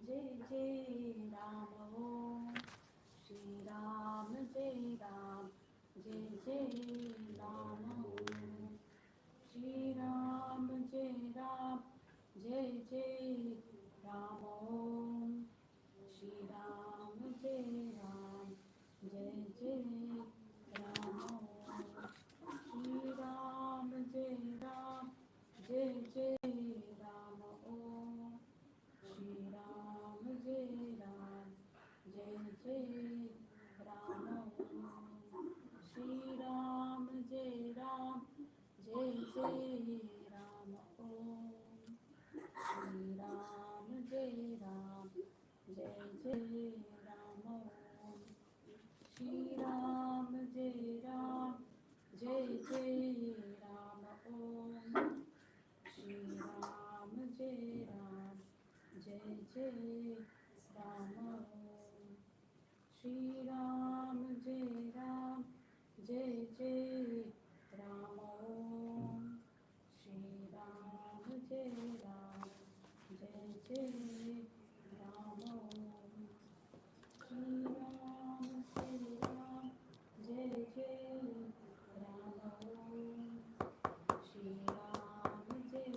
Jai Jai Ram Om Shri Ram Jai Ram Jai Jai Ram Om Shri Ram Jai Ram Jai Jai Ram Om Shri Ram Jai Ram Jai Jai Ram Om Shri Ram Jai Ram Jai Jai Ram Om Shri Ram Jai Ram Jai Jai Ram Om Shri Ram Jai Ram Jai Jai Ram Om Shri Ram Jai Ram Jai Jai Ram Om Shri Ram Jai Ram Jai Jai Ram Om Shri Ram Jai Ram Jai Jai Ram Om Shri Ram Jai Ram Jai Jai Ram Om Shri Ram Jai Ram Jai Jai Ram Om Shri Ram Jai Ram Jai Jai Ram Om Shri Ram Jai Ram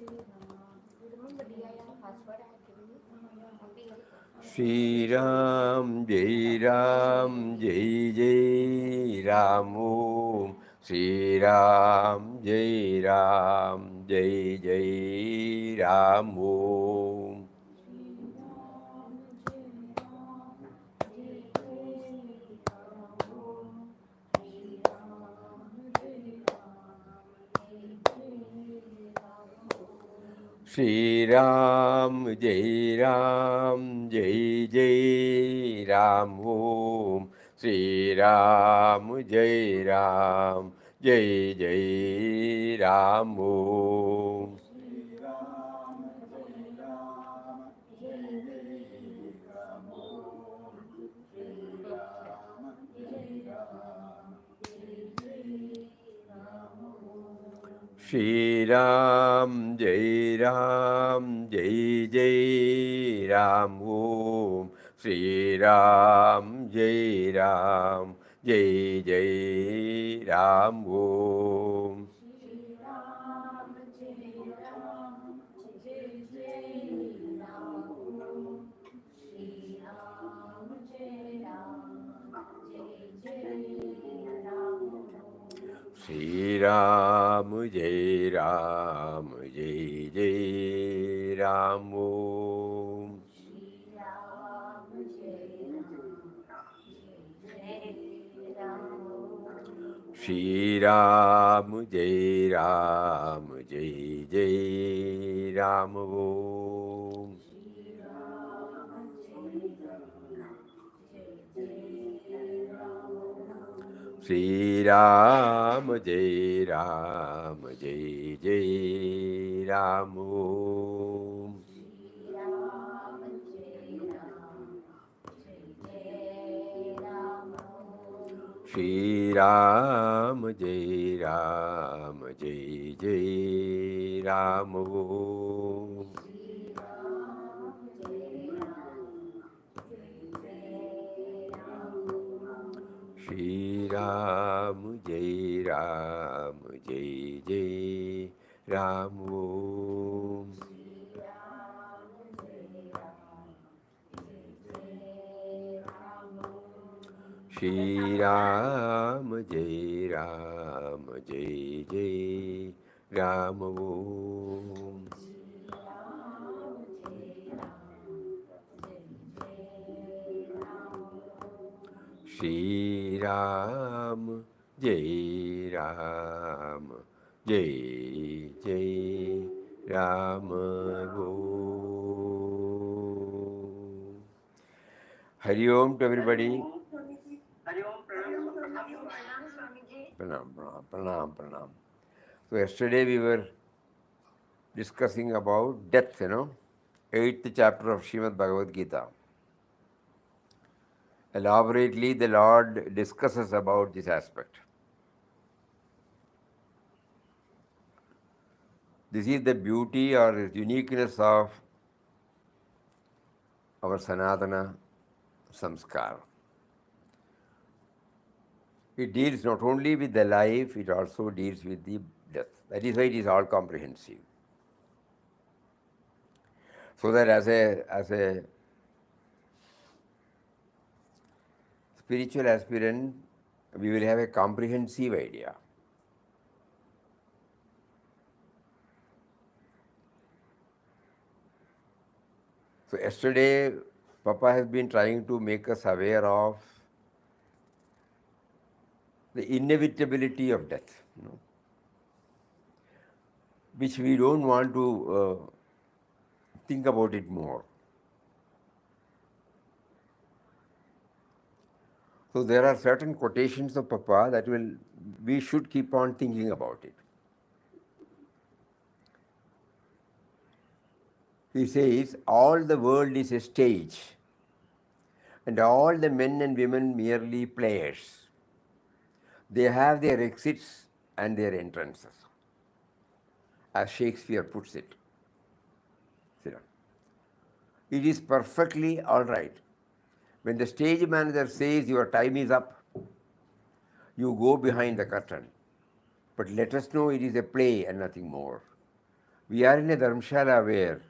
Shri Ram Jai Ram Jai Jai Ram Om Shri Ram Jai Ram Jai Jai Ram Om Shri Ram Jai Ram Jai Jai Ram Om Shri Ram Jai Ram Jai Jai Ram Om Shri Ram Jai Ram Jai Jai Ram Om Shri Ram Jai Ram Jai Jai Ram Om Shri Ram Jai Ram Jai Jai Ram Om Shri Ram Jai Ram Jai Jai Ram Om Shri Ram Jai Ram Jai Jai Ram Om Shri Ram Jai Ram Jai Jai Ram Om Shri Ram Jai Ram Jai Jai Ram Om Shri Ram Jai Ram Jai Jai Ram Om Shri Ram Jai Ram Jai Jai Ram Om Shri Ram Jai Ram Jai Jai Ram Om Shri Ram Jai Ram Jai Jai Ram Om Shri Ram Jai Ram Jai Jai Ram Om Shri Ram Jai Ram Jai Jai Ram Om Shri Ram Jai Ram Jai Jai Ram Om Shri Ram Jai Ram Jai Jai Ram Om Shri Ram Jai Ram Jai Jai Ram Om Shri Ram Jai Ram Jai Jai Ram Om Shri Ram Jai Ram Jai Jai Ram Om Shri Ram Jai Ram Jai Jai Ram Om Shri Ram Jai Ram Jai Jai Ram Om Shri Ram Jai Ram Jai Jai Ram Om Hari Om to everybody. Pranam, pranam, pranam, pranam. So yesterday we were discussing about death, eighth chapter of Srimad Bhagavad Gita. Elaborately, the Lord discusses about this aspect. This is the beauty or uniqueness of our Sanatana Samskar. It deals not only with the life, it also deals with the death. That is why it is all comprehensive. So that as a spiritual aspirant, we will have a comprehensive idea. So yesterday, Papa has been trying to make us aware of the inevitability of death, which we don't want to think about it more. So there are certain quotations of Papa that we should keep on thinking about it. He says, all the world is a stage, and all the men and women merely players. They have their exits and their entrances, as Shakespeare puts it. It is perfectly all right. When the stage manager says your time is up, you go behind the curtain. But let us know it is a play and nothing more. We are in a dharmshala where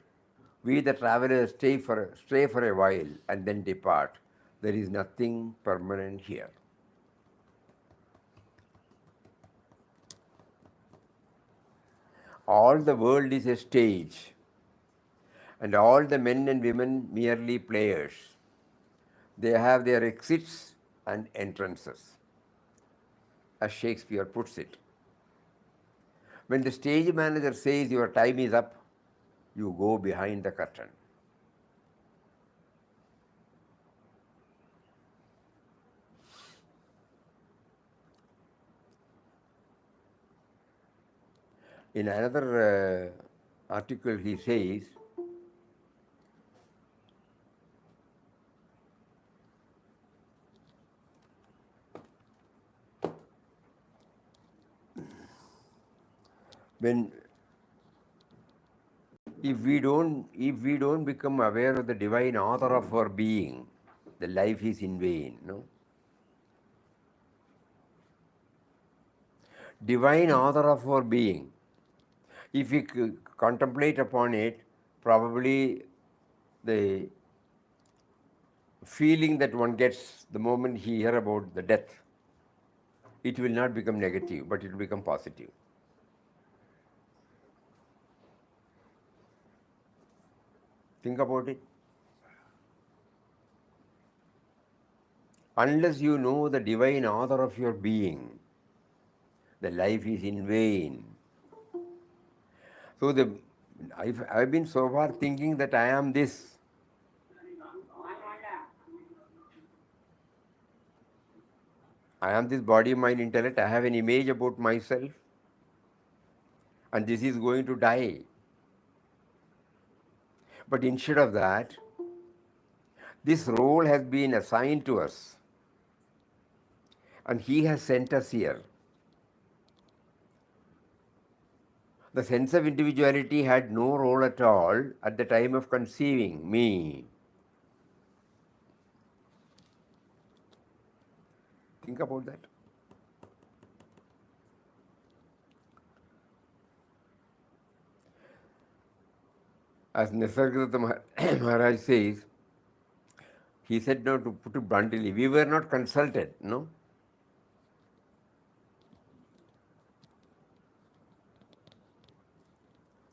we, the travelers, stay for a while and then depart. There is nothing permanent here. All the world is a stage, and all the men and women merely players. They have their exits and entrances, as Shakespeare puts it. When the stage manager says your time is up, you go behind the curtain. In another article, he says, when if we don't become aware of the divine author of our being, the life is in vain. No? Divine author of our being. If we contemplate upon it, probably the feeling that one gets the moment he hears about the death, it will not become negative, but it will become positive. Think about it. Unless you know the divine author of your being, the life is in vain. So I've been so far thinking that I am this. I am this body, mind, intellect. I have an image about myself, and this is going to die. But instead of that, this role has been assigned to us, and He has sent us here. The sense of individuality had no role at all at the time of conceiving me. Think about that. As Nisargadatta Maharaj says, he said, no, to put it bluntly, we were not consulted, no?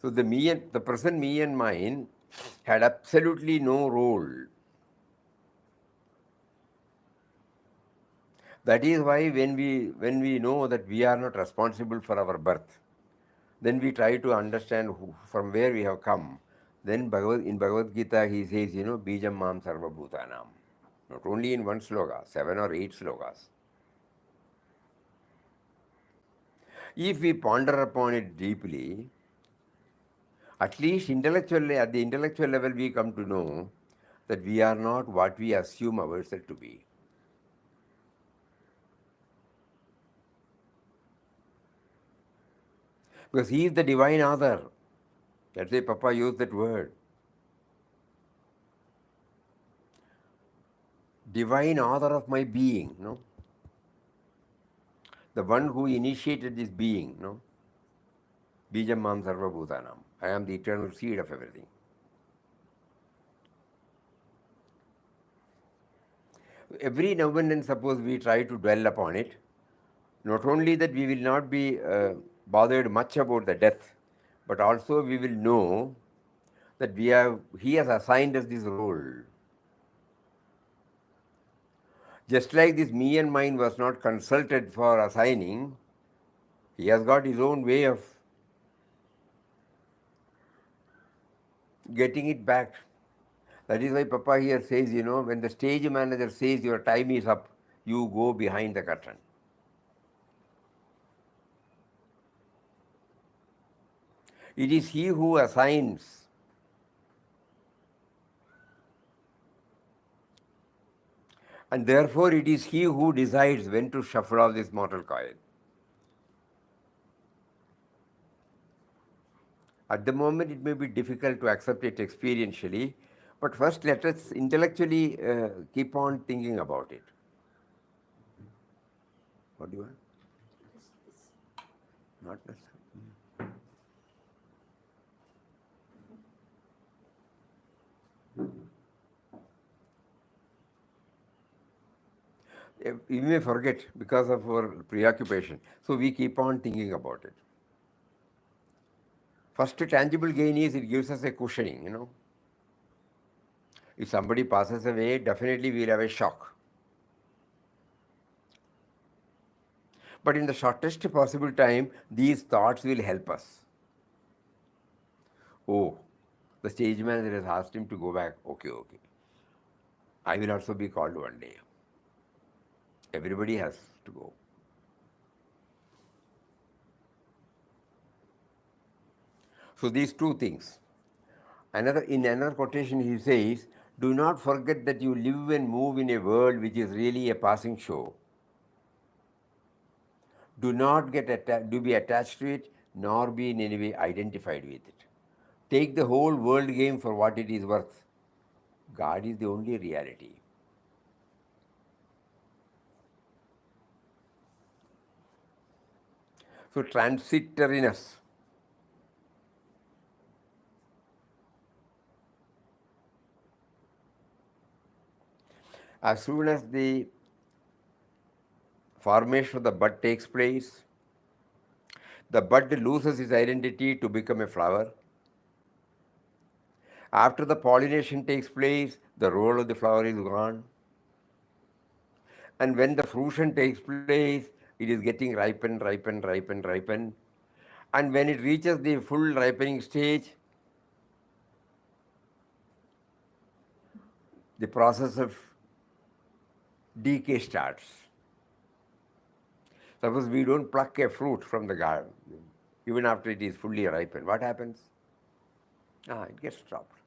So the present me and mine had absolutely no role. That is why when we know that we are not responsible for our birth, then we try to understand from where we have come. Then in Bhagavad Gita he says, Bijam Mam Sarva Bhutanam. Not only in one sloka, 7 or 8 slokas. If we ponder upon it deeply, at least intellectually, at the intellectual level, we come to know that we are not what we assume ourselves to be. Because He is the divine author. That's why Papa used that word. divine author of my being, no? The one who initiated this being, no? Bijam Mam Sarva Bhutanam. I am the eternal seed of everything. Every now and then, suppose we try to dwell upon it, not only that we will not be bothered much about the death, but also we will know that he has assigned us this role. Just like this me and mine was not consulted for assigning, he has got his own way of getting it back. That is why Papa here says, when the stage manager says your time is up, you go behind the curtain. It is he who assigns. And therefore it is he who decides when to shuffle off this mortal coil. At the moment it may be difficult to accept it experientially, but first let us intellectually keep on thinking about it. What do you want? Not necessarily. We may forget because of our preoccupation. So we keep on thinking about it. First tangible gain is it gives us a cushioning, If somebody passes away, definitely we will have a shock. But in the shortest possible time, these thoughts will help us. Oh, the stage manager has asked him to go back. Okay. I will also be called one day. Everybody has to go. So these two things. In another quotation he says, do not forget that you live and move in a world which is really a passing show. Do not be attached to it, nor be in any way identified with it. Take the whole world game for what it is worth. God is the only reality. So transitoriness. As soon as the formation of the bud takes place, the bud loses its identity to become a flower. After the pollination takes place, the role of the flower is gone. And when the fruition takes place, it is getting ripened. And when it reaches the full ripening stage, the process of decay starts. Suppose we don't pluck a fruit from the garden, even after it is fully ripened. What happens? It gets dropped.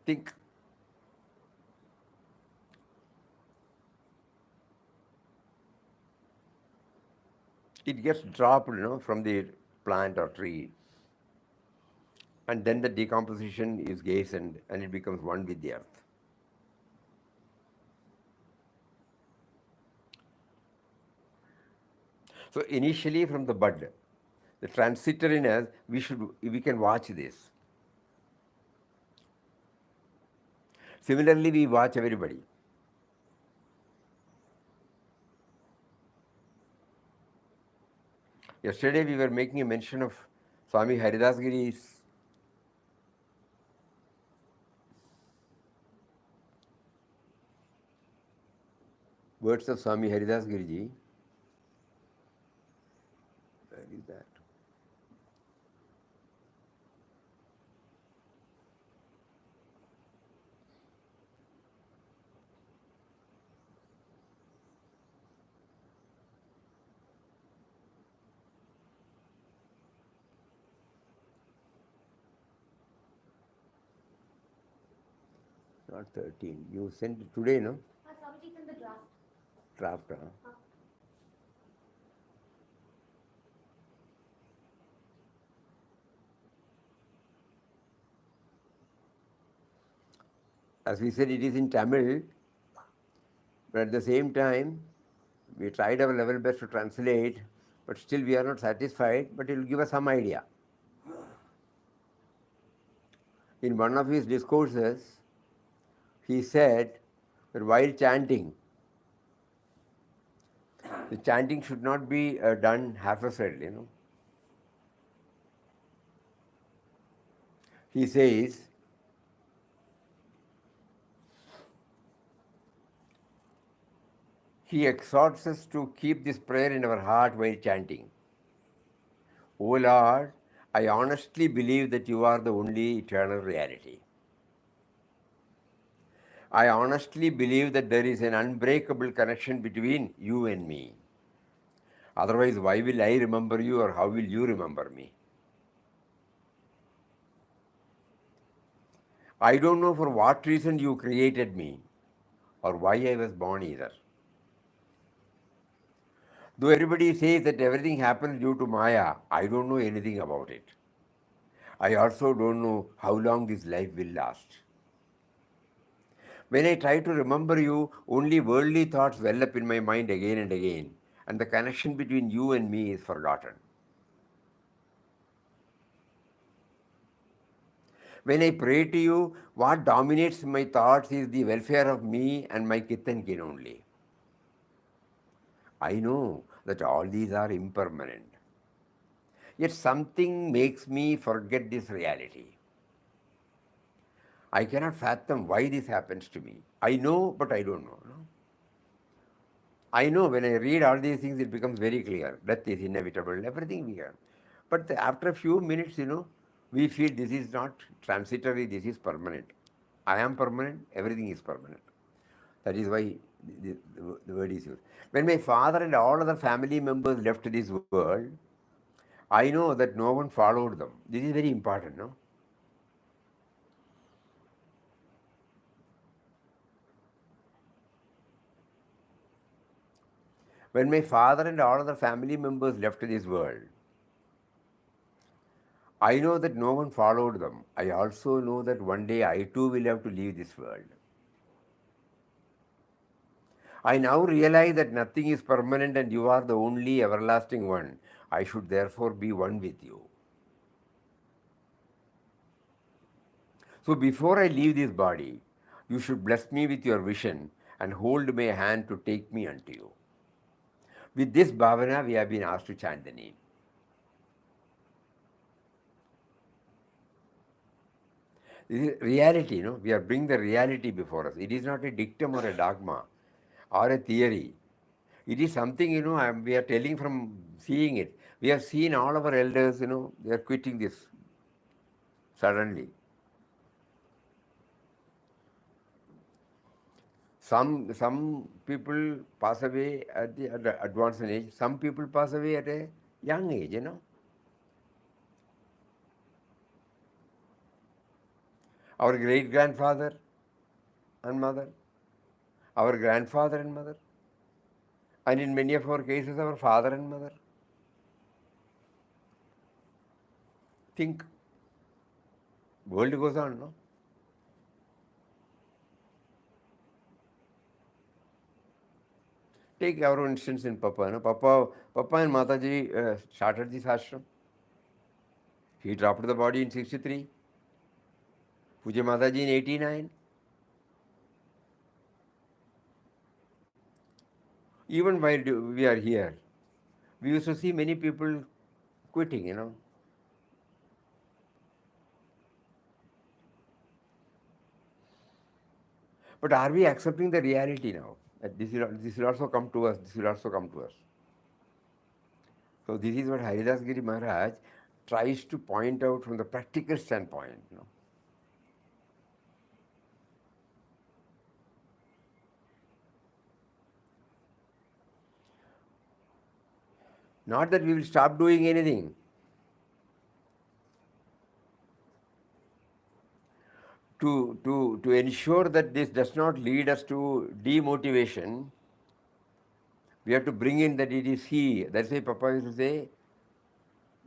Think. It gets dropped, from the plant or tree. And then the decomposition is hastened and it becomes one with the earth. So initially from the bud, the transitoriness, we can watch this. Similarly, we watch everybody. Yesterday we were making a mention of Swami Haridas Giri's words of Swami Haridas Giriji. Where is that? Not 13. You sent it today, no? Swamiji, it's in the draft. Draft, huh? As we said, it is in Tamil, but at the same time, we tried our level best to translate, but still we are not satisfied, but it will give us some idea. In one of his discourses, he said that while chanting, the chanting should not be done half-assedly. He says, he exhorts us to keep this prayer in our heart while chanting. O Lord, I honestly believe that you are the only eternal reality. I honestly believe that there is an unbreakable connection between you and me. Otherwise, why will I remember you or how will you remember me? I don't know for what reason you created me or why I was born either. Though everybody says that everything happens due to Maya, I don't know anything about it. I also don't know how long this life will last. When I try to remember you, only worldly thoughts well up in my mind again and again, and the connection between you and me is forgotten. When I pray to you, what dominates my thoughts is the welfare of me and my kith and kin only. I know that all these are impermanent. Yet something makes me forget this reality. I cannot fathom why this happens to me. I know, but I don't know. No? I know when I read all these things, it becomes very clear. Death is inevitable, everything we have. But after a few minutes, we feel this is not transitory, this is permanent. I am permanent, everything is permanent. That is why the word is used. When my father and all other family members left this world, I know that no one followed them. This is very important, no? When my father and all other family members left this world, I know that no one followed them. I also know that one day I too will have to leave this world. I now realize that nothing is permanent and you are the only everlasting one. I should therefore be one with you. So before I leave this body, you should bless me with your vision and hold my hand to take me unto you. With this bhavana, we have been asked to chant the name. This is reality, we are bringing the reality before us. It is not a dictum or a dogma or a theory. It is something, we are telling from seeing it. We have seen all our elders, they are quitting this suddenly. Some people pass away at the advanced age. Some people pass away at a young age. Our great grandfather and mother, our grandfather and mother, and in many of our cases, our father and mother. Think, world goes on, no? Take our own instance in Papa. No? Papa and Mataji started this ashram. He dropped the body in 63. Puja Mataji in 89. Even while we are here, we used to see many people quitting. But are we accepting the reality now? That this will also come to us, this will also come to us. So this is what Haridas Giri Maharaj tries to point out from the practical standpoint. Not that we will stop doing anything. To ensure that this does not lead us to demotivation, we have to bring in that it is He. That's why Papa used to say,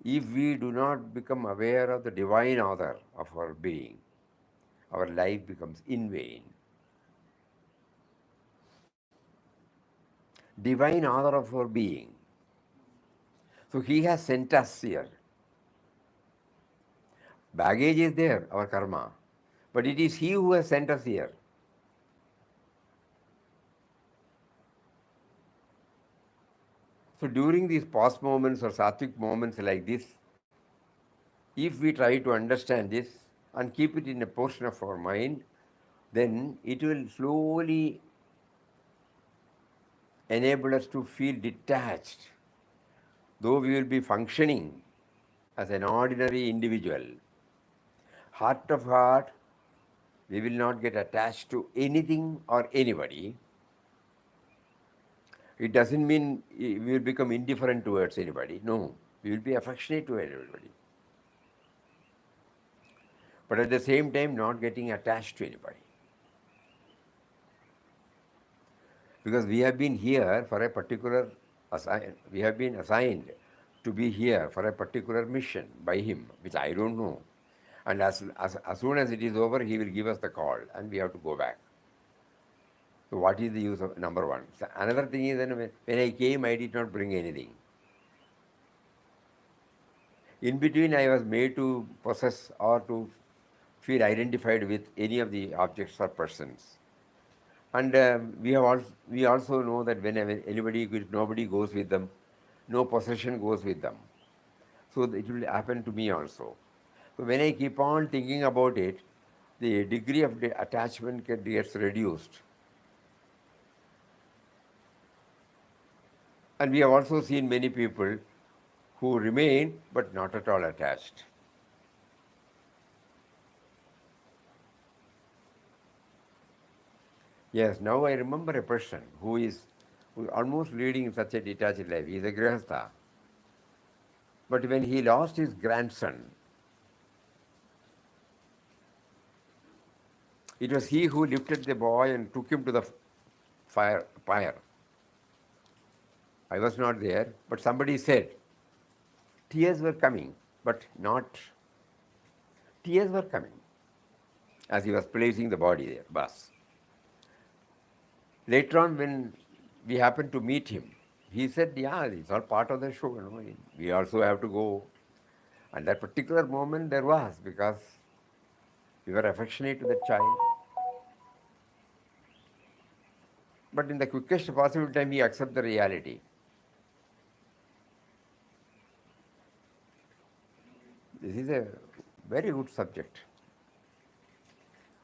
if we do not become aware of the divine author of our being, our life becomes in vain. Divine author of our being. So he has sent us here. Baggage is there, our karma. But it is he who has sent us here. So during these past moments or sattvic moments like this, if we try to understand this and keep it in a portion of our mind, then it will slowly enable us to feel detached. Though we will be functioning as an ordinary individual, heart of heart, we will not get attached to anything or anybody. It doesn't mean we will become indifferent towards anybody. No, we will be affectionate to everybody. But at the same time, not getting attached to anybody. Because we have been here for a particular, we have been assigned to be here for a particular mission by him, which I don't know. And as soon as it is over, he will give us the call and we have to go back. So what is the use of number one? So another thing is that when I came, I did not bring anything. In between, I was made to possess or to feel identified with any of the objects or persons. And we also know that whenever nobody goes with them, no possession goes with them. So it will happen to me also. So when I keep on thinking about it, the degree of the attachment gets reduced. And we have also seen many people who remain but not at all attached. Yes, now I remember a person who is almost leading such a detached life. He is a grihastha. But when he lost his grandson, it was he who lifted the boy and took him to the pyre. I was not there, but somebody said, tears were coming, but not, tears were coming as he was placing the body there, bus. Later on, when we happened to meet him, he said, yeah, it's all part of the show. We also have to go. And that particular moment there was, because we were affectionate to the child. But in the quickest possible time, he accepted the reality. This is a very good subject.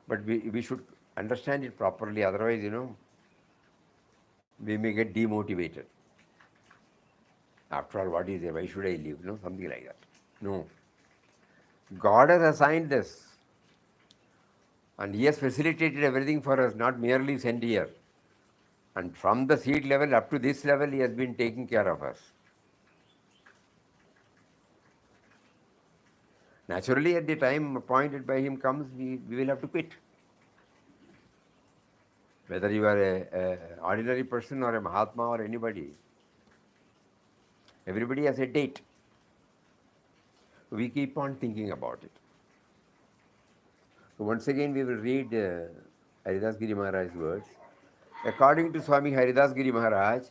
But we should understand it properly, otherwise, we may get demotivated. After all, what is it? Why should I live? Something like that. No. God has assigned this. And he has facilitated everything for us, not merely sent here. And from the seed level up to this level, he has been taking care of us. Naturally, at the time appointed by him comes, we will have to quit. Whether you are an ordinary person or a Mahatma or anybody, everybody has a date. We keep on thinking about it. So once again, we will read Haridas Giri Maharaj's words. According to Swami Haridas Giri Maharaj,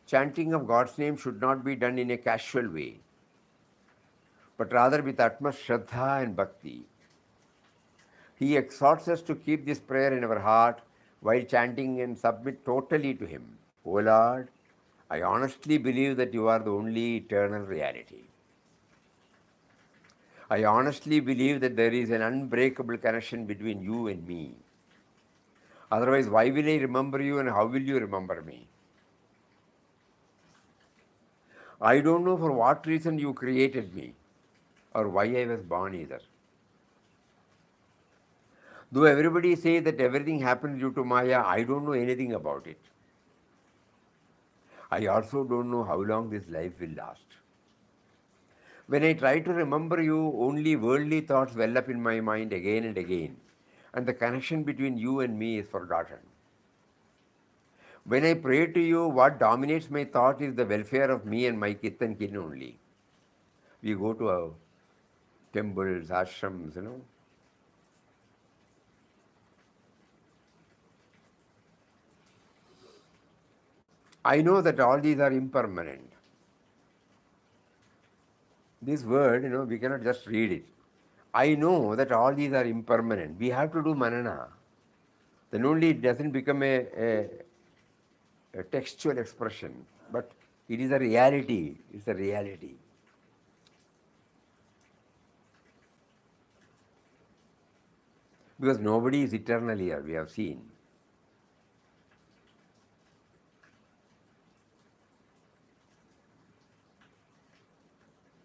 chanting of God's name should not be done in a casual way, but rather with utmost Shraddha and Bhakti. He exhorts us to keep this prayer in our heart while chanting and submit totally to Him. O Lord, I honestly believe that you are the only eternal reality. I honestly believe that there is an unbreakable connection between you and me. Otherwise, why will I remember you and how will you remember me? I don't know for what reason you created me or why I was born either. Though everybody says that everything happens due to Maya, I don't know anything about it. I also don't know how long this life will last. When I try to remember you, only worldly thoughts well up in my mind again and again, and the connection between you and me is forgotten. When I pray to you, what dominates my thought is the welfare of me and my kith and kin only. We go to our temples, ashrams, I know that all these are impermanent. This word, we cannot just read it. I know that all these are impermanent. We have to do marana. Then only it doesn't become a textual expression, but it is a reality. It's a reality. Because nobody is eternal here, we have seen.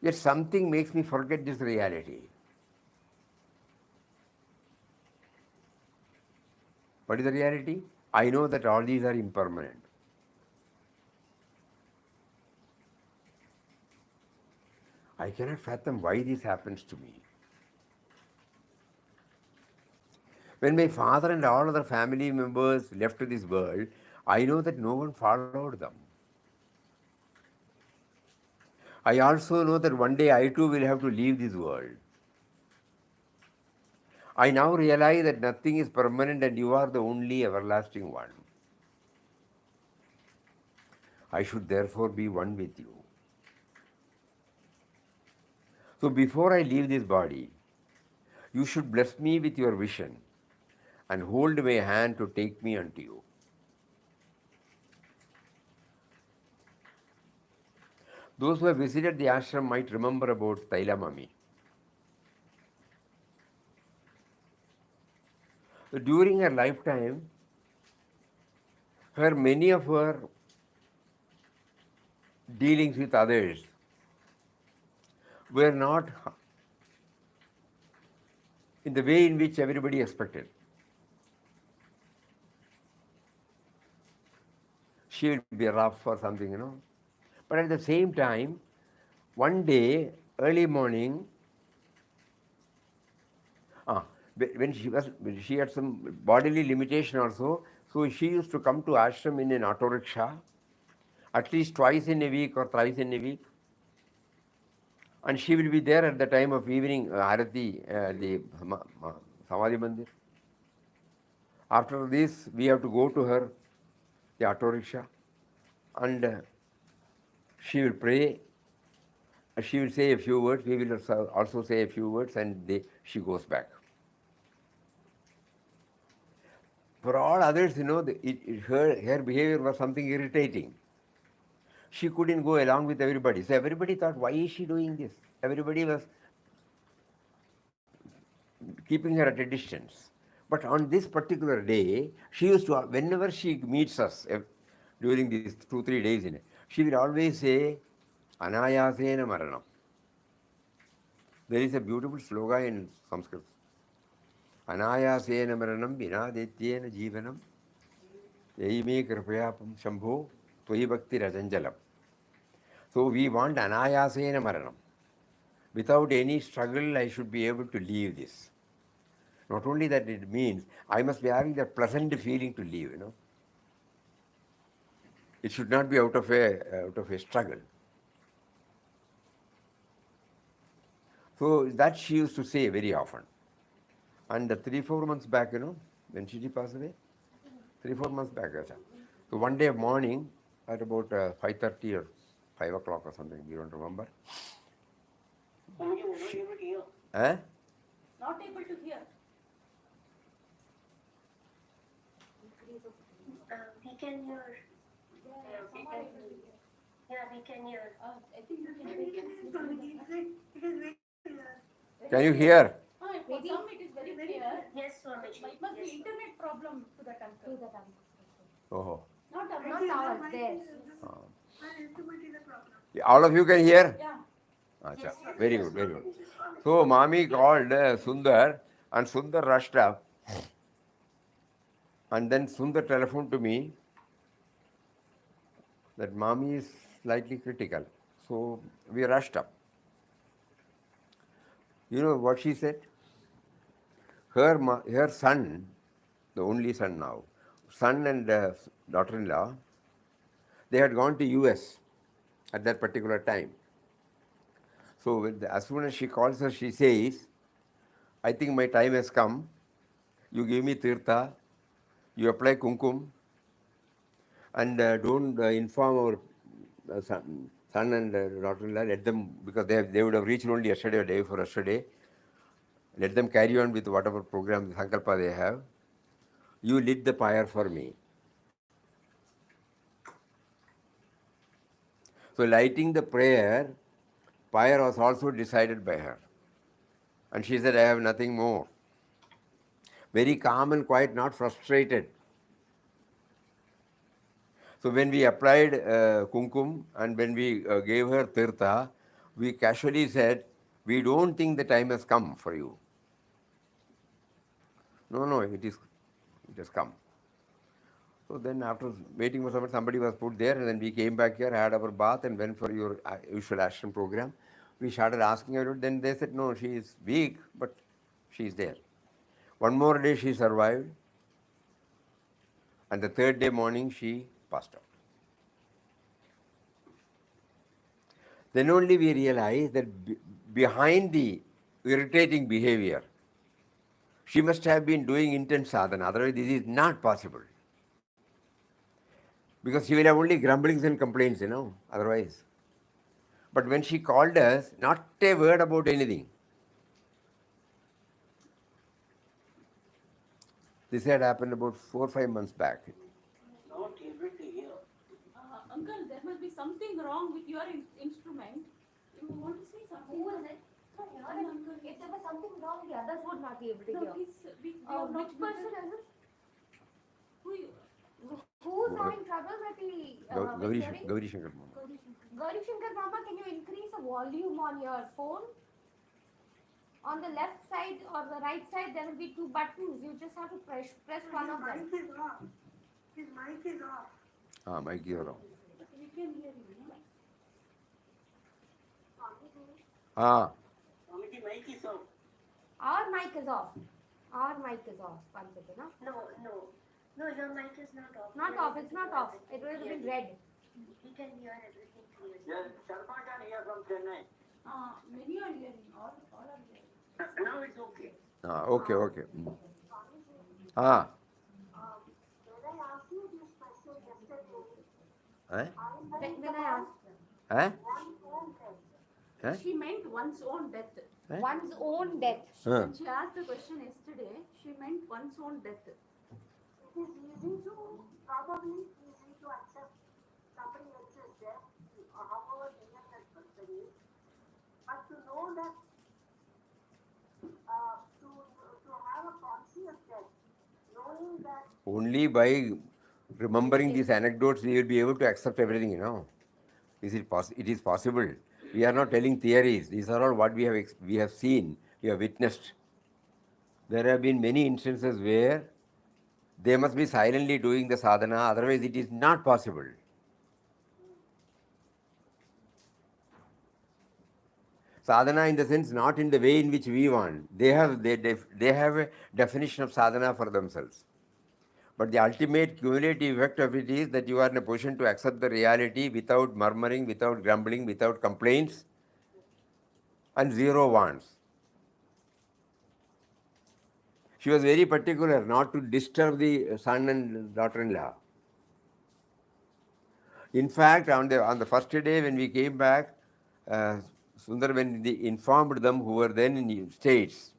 Yet something makes me forget this reality. What is the reality? I know that all these are impermanent. I cannot fathom why this happens to me. When my father and all other family members left this world, I know that no one followed them. I also know that one day I too will have to leave this world. I now realize that nothing is permanent and you are the only everlasting one. I should therefore be one with you. So before I leave this body, you should bless me with your vision and hold my hand to take me unto you. Those who have visited the ashram might remember about Thailamami. During her lifetime, many of her dealings with others were not in the way in which everybody expected. She will be rough or something. But at the same time, one day, early morning, when she had some bodily limitation also, so she used to come to ashram in an auto rickshaw, at least twice in a week or thrice in a week. And she will be there at the time of evening Arati, the Samadhi Mandir. After this, we have to go to her, the auto rickshaw, and she will pray. She will say a few words, we will also say a few words, and she goes back. For all others, her behavior was something irritating. She couldn't go along with everybody. So everybody thought, why is she doing this? Everybody was keeping her at a distance. But on this particular day, she used to, whenever she meets us during these 2-3 days, she will always say, anayasena maranam. There is a beautiful slogan in Sanskrit. Anayasena maranam vinadetyena jivanam yaime kripayapam shambho tvayi bhakti rajanjalam. So we want anayasena maranam. Without any struggle, I should be able to leave this. Not only that, it means I must be having that pleasant feeling to leave. It should not be out of a struggle. So that she used to say very often. And 3-4 months back, when she passed away, 3-4 months back. So one day morning, at about 5:30 or 5 o'clock or something, we don't remember. Not able to hear. Not able to hear. We can hear. Yeah, we can hear. I think we can. Can you hear? For some it is very clear. Yes, Swami. It must be internet problem to that uncle. Oh. Not ours, theirs. All of you can hear? Yeah. Achha. Very good, very good. So Mami called Sundar, and Sundar rushed up. And then Sundar telephoned to me that Mami is slightly critical. So we rushed up. You know what she said? Her son, the only son now, son and daughter-in-law, they had gone to US at that particular time. So as soon as she calls her, she says, I think my time has come. You give me tirtha, you apply kumkum, And don't inform our son and daughter-in-law. Let them, because they would have reached only yesterday or day before yesterday. Let them carry on with whatever program, Sankalpa they have. You lit the pyre for me. So lighting the pyre was also decided by her. And she said, I have nothing more. Very calm and quiet, not frustrated. So when we applied kumkum and when we gave her tirtha, we casually said, we don't think the time has come for you. No, it has come. So then after waiting for somebody was put there, and then we came back here, had our bath and went for your usual ashram program. We started asking her, then they said, no, she is weak, but she is there. One more day she survived, and the third day morning she passed out. Then only we realized that behind the irritating behavior, she must have been doing intense sadhana, otherwise this is not possible. Because she will have only grumblings and complaints, otherwise. But when she called us, not a word about anything. This had happened about 4 or 5 months back. Not able to hear. Uncle, there must be something wrong with your instrument. You want to say something? Who is it? No, you're Uncle. If there was something wrong, the others would not be able to No, hear. we are not Which person is it? Who you? Who's having trouble with the with hearing? Gauri Shankar Mama. Gauri Shankar Mama, can you increase the volume on your phone? On the left side or the right side, there will be 2 buttons. You just have to press one of them. His mic is off. His mic is off. Mic is wrong. We can hear you. No? Swamiji, mic is off. Our mic is off. Our mic is off. One second, no? No, your mic is not off. Not off. It's not off. It will have been red. We can hear everything clearly. Yes, Sharma can hear from Chennai. Many are hearing. All are hearing. Now it's okay. Okay. When I asked you this question yesterday, When I asked, She meant one's own death. one's own death. When she asked the question yesterday, she meant one's own death. it is probably easy to accept somebody else's death, however near that person is. But to know that, to have a conscious death, knowing that Only by remembering these anecdotes we will be able to accept everything, It is possible. We are not telling theories. These are all what we have seen, we have witnessed. There have been many instances where they must be silently doing the sadhana, otherwise it is not possible. Sadhana in the sense, not in the way in which we want. They have a definition of sadhana for themselves. But the ultimate cumulative effect of it is that you are in a position to accept the reality without murmuring, without grumbling, without complaints, and zero wants. She was very particular not to disturb the son and daughter-in-law. In fact, on the first day when we came back, Sundar, when they informed them who were then in the States,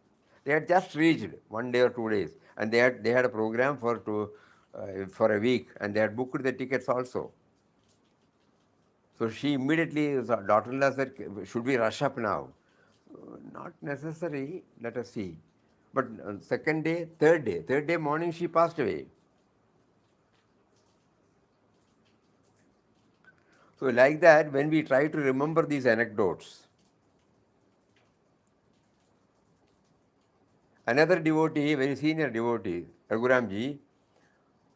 they had just reached 1 day or 2 days, and they had a program for a week, and they had booked the tickets also. So she immediately, daughter-in-law said, should we rush up now? Not necessary, let us see. But second day, third day morning she passed away. So like that, when we try to remember these anecdotes, another devotee, very senior devotee, Raghuramji,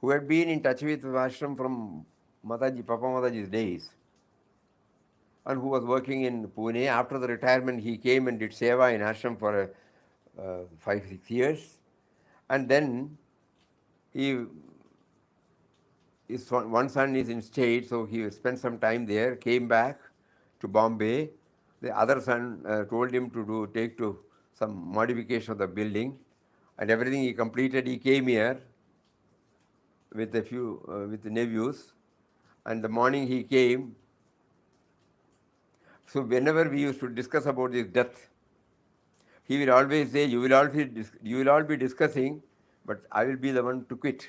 who had been in touch with ashram from Papa Mataji's days, and who was working in Pune. After the retirement, he came and did seva in ashram for 5-6 years. And then his one son is in state, so he spent some time there, came back to Bombay. The other son told him to take to some modification of the building, and everything he completed. He came here with a few with the nephews, And the morning he came. So whenever we used to discuss about his death, he will always say, you will all be discussing, but I will be the one to quit.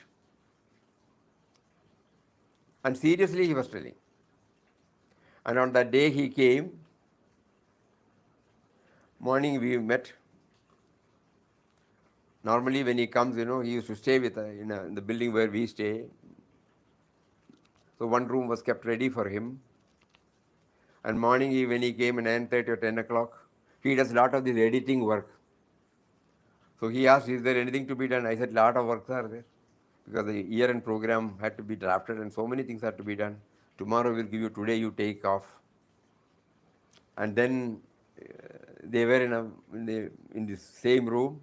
And seriously he was telling. And on that day he came, morning we met. Normally when he comes, he used to stay with in the building where we stay. So one room was kept ready for him. And morning when he came at 9:30 or 10 o'clock, he does a lot of this editing work. So he asked, is there anything to be done? I said, lot of works are there. Because the year-end program had to be drafted and so many things had to be done. Tomorrow we'll give you, today you take off. And then they were in the same room.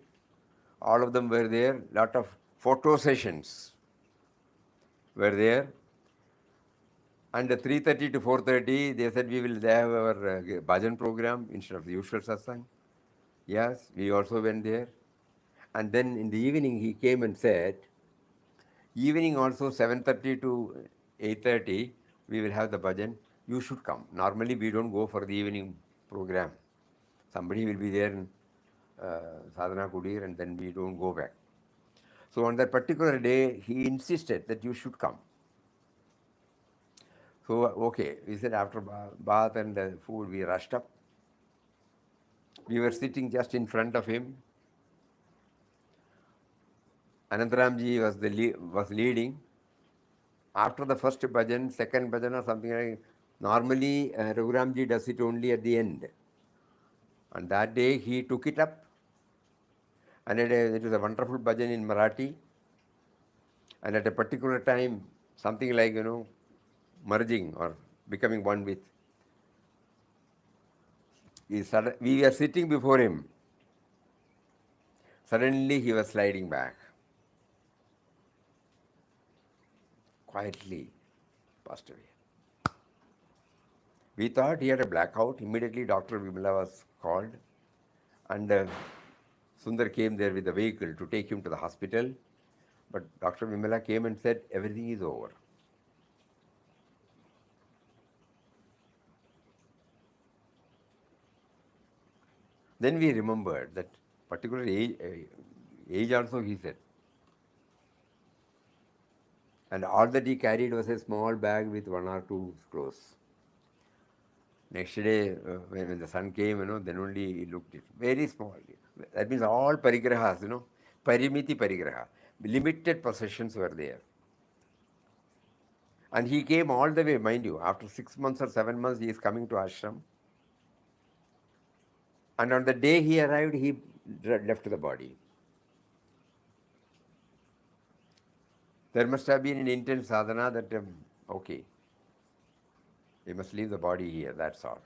All of them were there. Lot of photo sessions were there. And at 3:30 to 4:30, they said we will have our bhajan program instead of the usual satsang. Yes, we also went there. And then in the evening, he came and said, evening also 7:30 to 8:30, we will have the bhajan. You should come. Normally, we don't go for the evening program. Somebody will be there in Sadhana Kudir and then we don't go back. So on that particular day, he insisted that you should come. So, okay, we said after bath and food, we rushed up. We were sitting just in front of him. Anandashramji was leading. After the first bhajan, second bhajan or something like normally Raghuramji does it only at the end. And that day he took it up. And it was a wonderful bhajan in Marathi. And at a particular time, something like, merging or becoming one with. We were sitting before him. Suddenly he was sliding back. Quietly passed away. We thought he had a blackout. Immediately Dr. Vimala was called. And Sundar came there with the vehicle to take him to the hospital. But Dr. Vimala came and said, everything is over. Then we remembered that particular age also he said. And all that he carried was a small bag with 1 or 2 clothes. Next day, when the sun came, then only he looked it. Very small. That means all parigrahas, parimiti parigraha. Limited possessions were there. And he came all the way, mind you, after 6 months or 7 months, he is coming to ashram. And on the day he arrived, he left the body. There must have been an intense sadhana that, okay, we must leave the body here, that's all.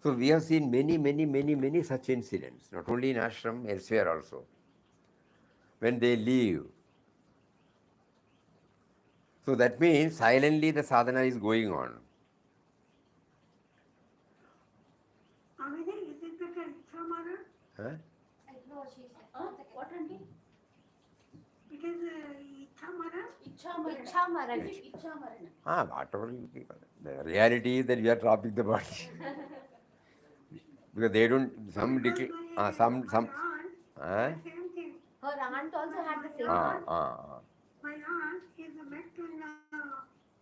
So we have seen many such incidents, not only in ashram, elsewhere also. When they leave. So that means silently the sadhana is going on. Is it better Marana? Huh? I don't know what she said. What, auntie? It is Marana. Icha Marana. Marana. Icha Marana. Whatever you think. The reality is that we are dropping the body. Because they don't, some declare, some. Same thing. Her aunt also had the same My one. My aunt is met in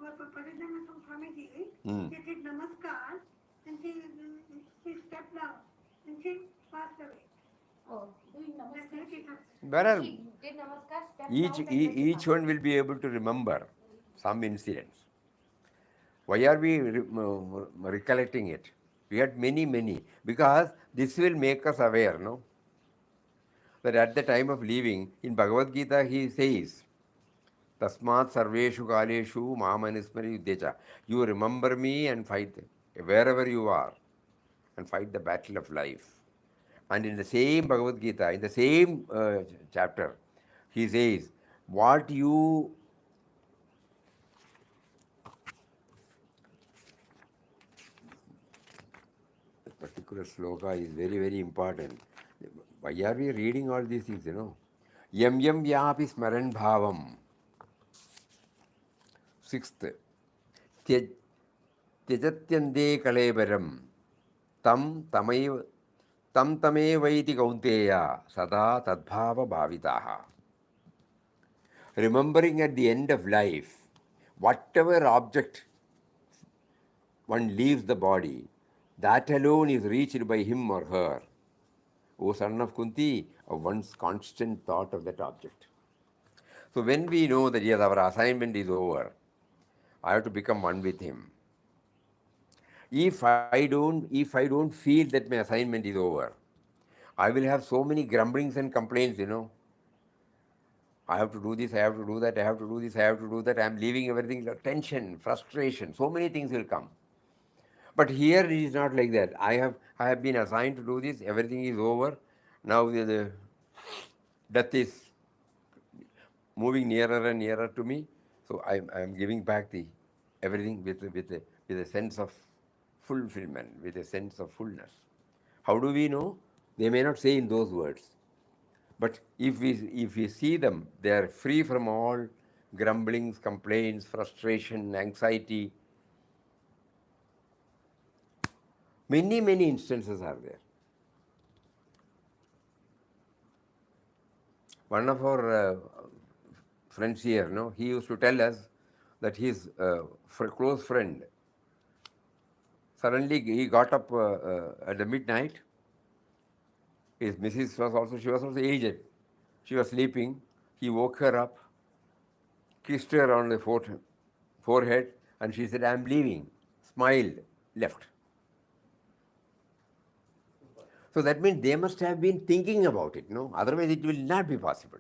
Paridhanasam Swamiji. She did namaskar and she stepped down and she passed away. Oh, Doing namaskar. Whereas she did namaskar, stepped each, down, and then she each passed. one will be able to remember some incidents. Why are we recollecting it? We had many. Because this will make us aware, no? That at the time of leaving, in Bhagavad Gita he says, Tasmat sarveshu kaleshu mamanismari yudhecha. You remember me and fight wherever you are and fight the battle of life. And in the same Bhagavad Gita, in the same chapter, he says, what you this particular sloka is very important. Why are we reading all these things, Yam yam yapi smaran bhavam. Sixth, Tyajatyande kalevaram tam tamevaiti kaunteya sada tadbhava bhavitaha. Remembering at the end of life, whatever object one leaves the body, that alone is reached by him or her. O son of Kunti, of one's constant thought of that object. So when we know that yes, our assignment is over, I have to become one with him. If I don't feel that my assignment is over, I will have so many grumblings and complaints, I have to do this, I have to do that, I have to do this, I have to do that. I am leaving everything, tension, frustration, so many things will come. But here it is not like that. I have been assigned to do this, everything is over. Now the death is moving nearer and nearer to me. So I am giving back the everything with a sense of fulfillment, with a sense of fullness. How do we know? They may not say in those words. But if we see them, they are free from all grumblings, complaints, frustration, anxiety. Many, many instances are there. One of our friends here, he used to tell us that his close friend, suddenly he got up at the midnight. His missus she was also aged. She was sleeping. He woke her up, kissed her on the forehead, and she said, "I'm leaving." Smiled, left. So that means they must have been thinking about it, no? Otherwise it will not be possible.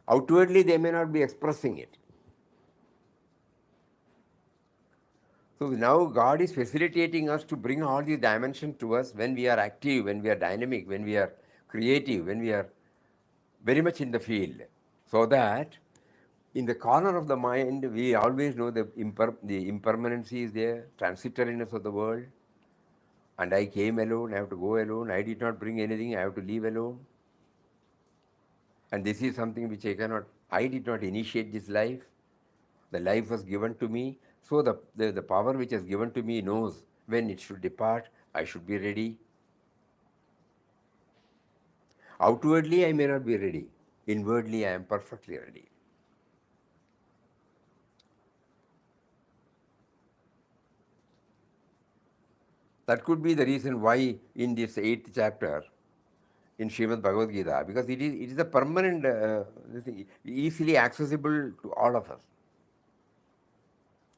Outwardly they may not be expressing it. So now God is facilitating us to bring all these dimensions to us when we are active, when we are dynamic, when we are creative, when we are very much in the field. So that in the corner of the mind, we always know the impermanency is there, transitoriness of the world. And I came alone, I have to go alone, I did not bring anything, I have to leave alone. And this is something which I did not initiate this life. The life was given to me. So the power which is given to me knows when it should depart, I should be ready. Outwardly, I may not be ready. Inwardly, I am perfectly ready. That could be the reason why in this 8th chapter in Srimad Bhagavad Gita, because it is a permanent, easily accessible to all of us.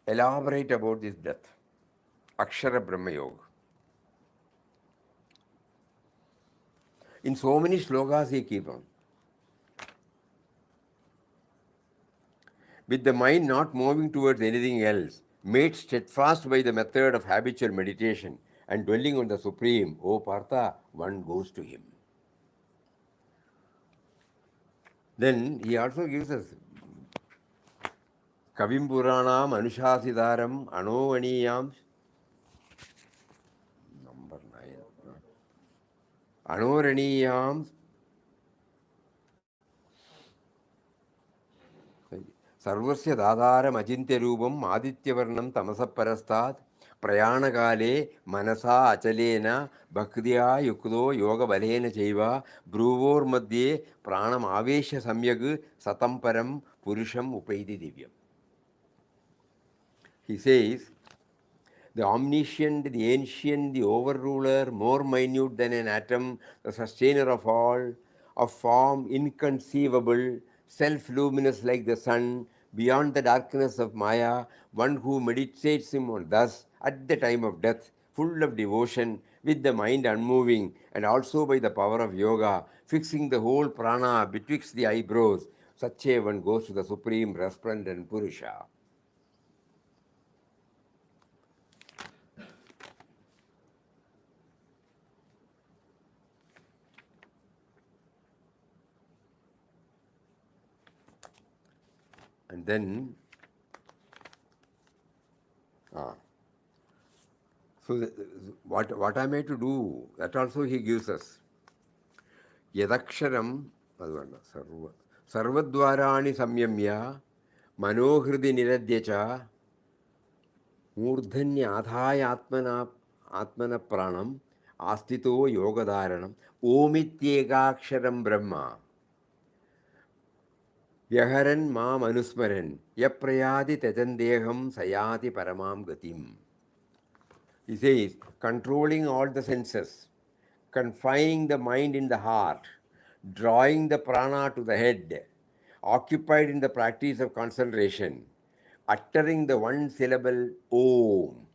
Elaborate about this death. Akshara Brahma Yoga. In so many slokas he keeps on. With the mind not moving towards anything else, made steadfast by the method of habitual meditation and dwelling on the Supreme, O Partha, one goes to him. Then he also gives us Kavim Puranam Anushasidaram Anovaniyam, number 9, Anoraniyam Sarvasya Dadaram Ajintya Rupam Adityavarnam Tamasaparastad Prayanakale Manasa Achalena Bhaktiya Yukdo Yoga Balena Chaiva Bruvor Madhye Pranam Avesha Samyag Satamparam Purusham Upaidi Divyam. He says, the omniscient, the ancient, the overruler, more minute than an atom, the sustainer of all, of form inconceivable, self-luminous like the sun, beyond the darkness of Maya, one who meditates him on thus at the time of death, full of devotion, with the mind unmoving, and also by the power of yoga, fixing the whole prana betwixt the eyebrows, such a one goes to the supreme resplendent Purusha. And then, so what am I to do? That also he gives us. Yadaksharam, sarvadvarani samyamya, Manohridi niradhyacha Murdhanya adhaya atmana pranam astito yogadharanam omityekaksharam brahma Vyaharan mam anusmaran yaprayadi tajandeham sayati paramam gatim. He says, controlling all the senses, confining the mind in the heart, drawing the prana to the head, occupied in the practice of concentration, uttering the one syllable Om,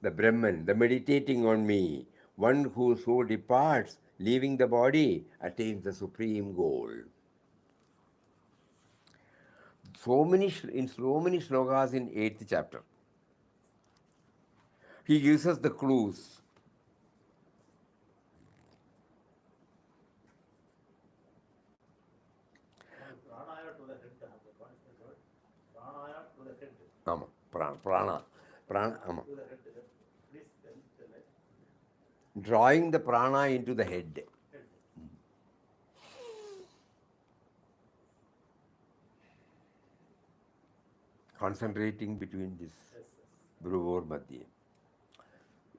the Brahman, the meditating on me, one who so departs, leaving the body, attains the supreme goal. In so many slokas in 8th chapter, he gives us the clues. Pranaya to the head. What is the word? Pranaya to the head. Prana. To the head. Please tell it. Drawing the prana into the head. Concentrating between this Bruvor Madhya.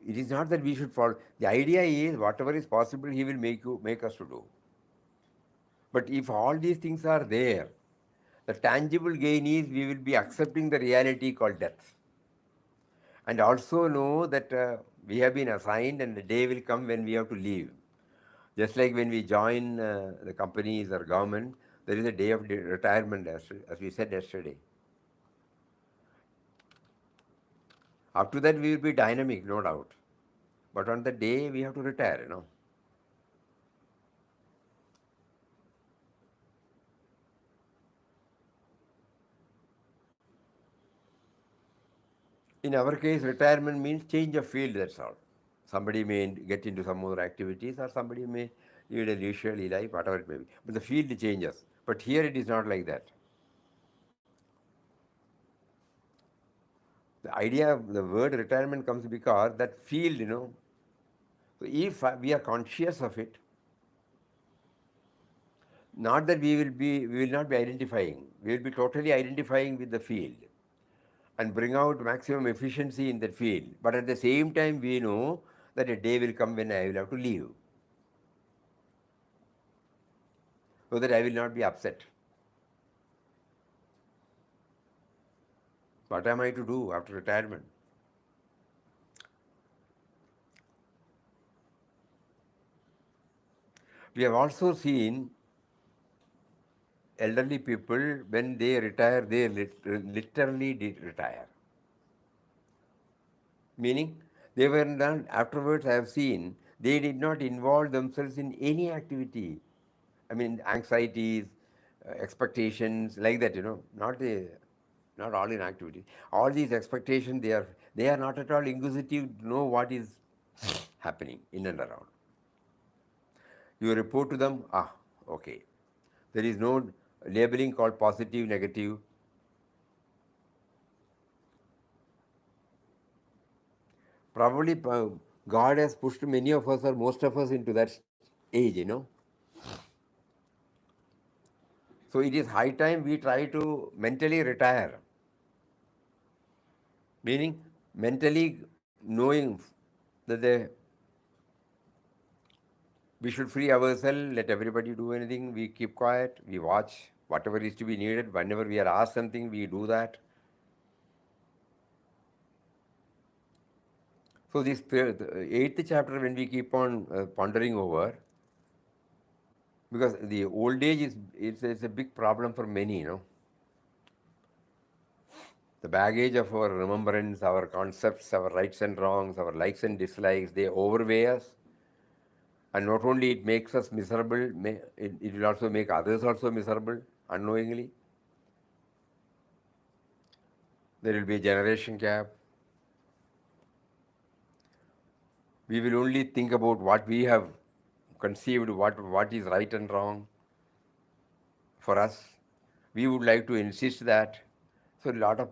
It is not that we should follow. The idea is whatever is possible, he will make us to do. But if all these things are there, the tangible gain is we will be accepting the reality called death. And also know that we have been assigned and the day will come when we have to leave. Just like when we join the companies or government, there is a day of retirement, as we said yesterday. Up to that, we will be dynamic, no doubt. But on the day, we have to retire, In our case, retirement means change of field, that's all. Somebody may get into some more activities or somebody may lead a leisurely life, whatever it may be. But the field changes. But here it is not like that. The idea of the word retirement comes because that field, so if we are conscious of it, not that we will not be identifying, we will be totally identifying with the field and bring out maximum efficiency in that field. But at the same time, we know that a day will come when I will have to leave, so that I will not be upset. What am I to do after retirement? We have also seen elderly people, when they retire, they literally did retire. Meaning, they were not, afterwards I have seen, they did not involve themselves in any activity. I mean, anxieties, expectations, like that, not all in activity. All these expectations, they are not at all inquisitive to know what is happening in and around. You report to them, okay. There is no labeling called positive, negative. Probably God has pushed many of us or most of us into that age, So it is high time we try to mentally retire. Meaning, mentally knowing that we should free ourselves, let everybody do anything, we keep quiet, we watch whatever is to be needed. Whenever we are asked something, we do that. So this 8th chapter, when we keep on pondering over, because the old age is a big problem for many, The baggage of our remembrance, our concepts, our rights and wrongs, our likes and dislikes, they overweigh us. And not only it makes us miserable, it will also make others also miserable unknowingly. There will be a generation gap. We will only think about what we have conceived, what is right and wrong for us. We would like to insist that. So a lot of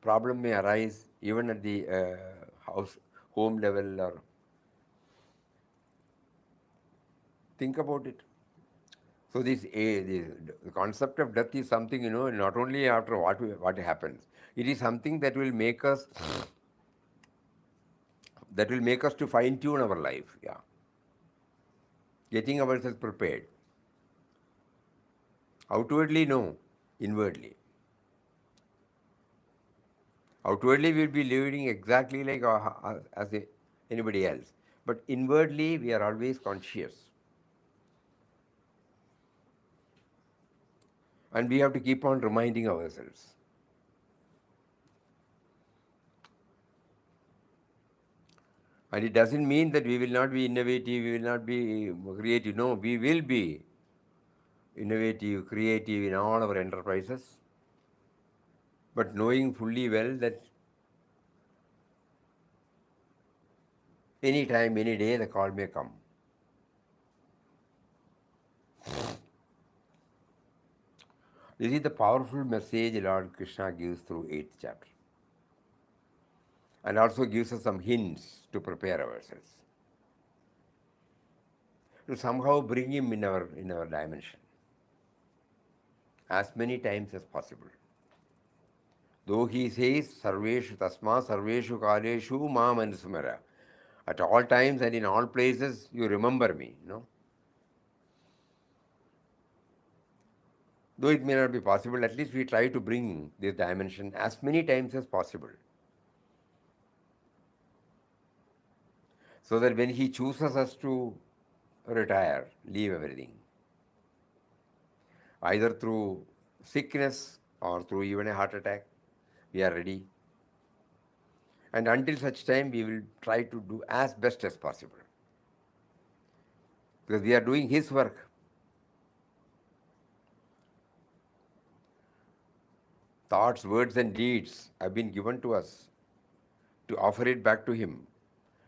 problem may arise even at the home level, or think about it. So the concept of death is something, not only after what happens, it is something that will make us to fine tune our life. Yeah, getting ourselves prepared. Outwardly, no, inwardly. Outwardly, we'll be living exactly like anybody else, but inwardly, we are always conscious, and we have to keep on reminding ourselves. And it doesn't mean that we will not be innovative, we will not be creative. No, we will be innovative, creative in all our enterprises, but knowing fully well that any time, any day, the call may come. This is the powerful message Lord Krishna gives through 8th chapter, and also gives us some hints to prepare ourselves, to somehow bring him in our dimension as many times as possible. Though he says, Sarveshu Tasma Sarveshu Kaleshu Mam Anusmara, at all times and in all places you remember me, Though it may not be possible, at least we try to bring this dimension as many times as possible. So that when he chooses us to retire, leave everything, either through sickness or through even a heart attack, we are ready. And until such time, we will try to do as best as possible. Because we are doing his work. Thoughts, words, and deeds have been given to us to offer it back to him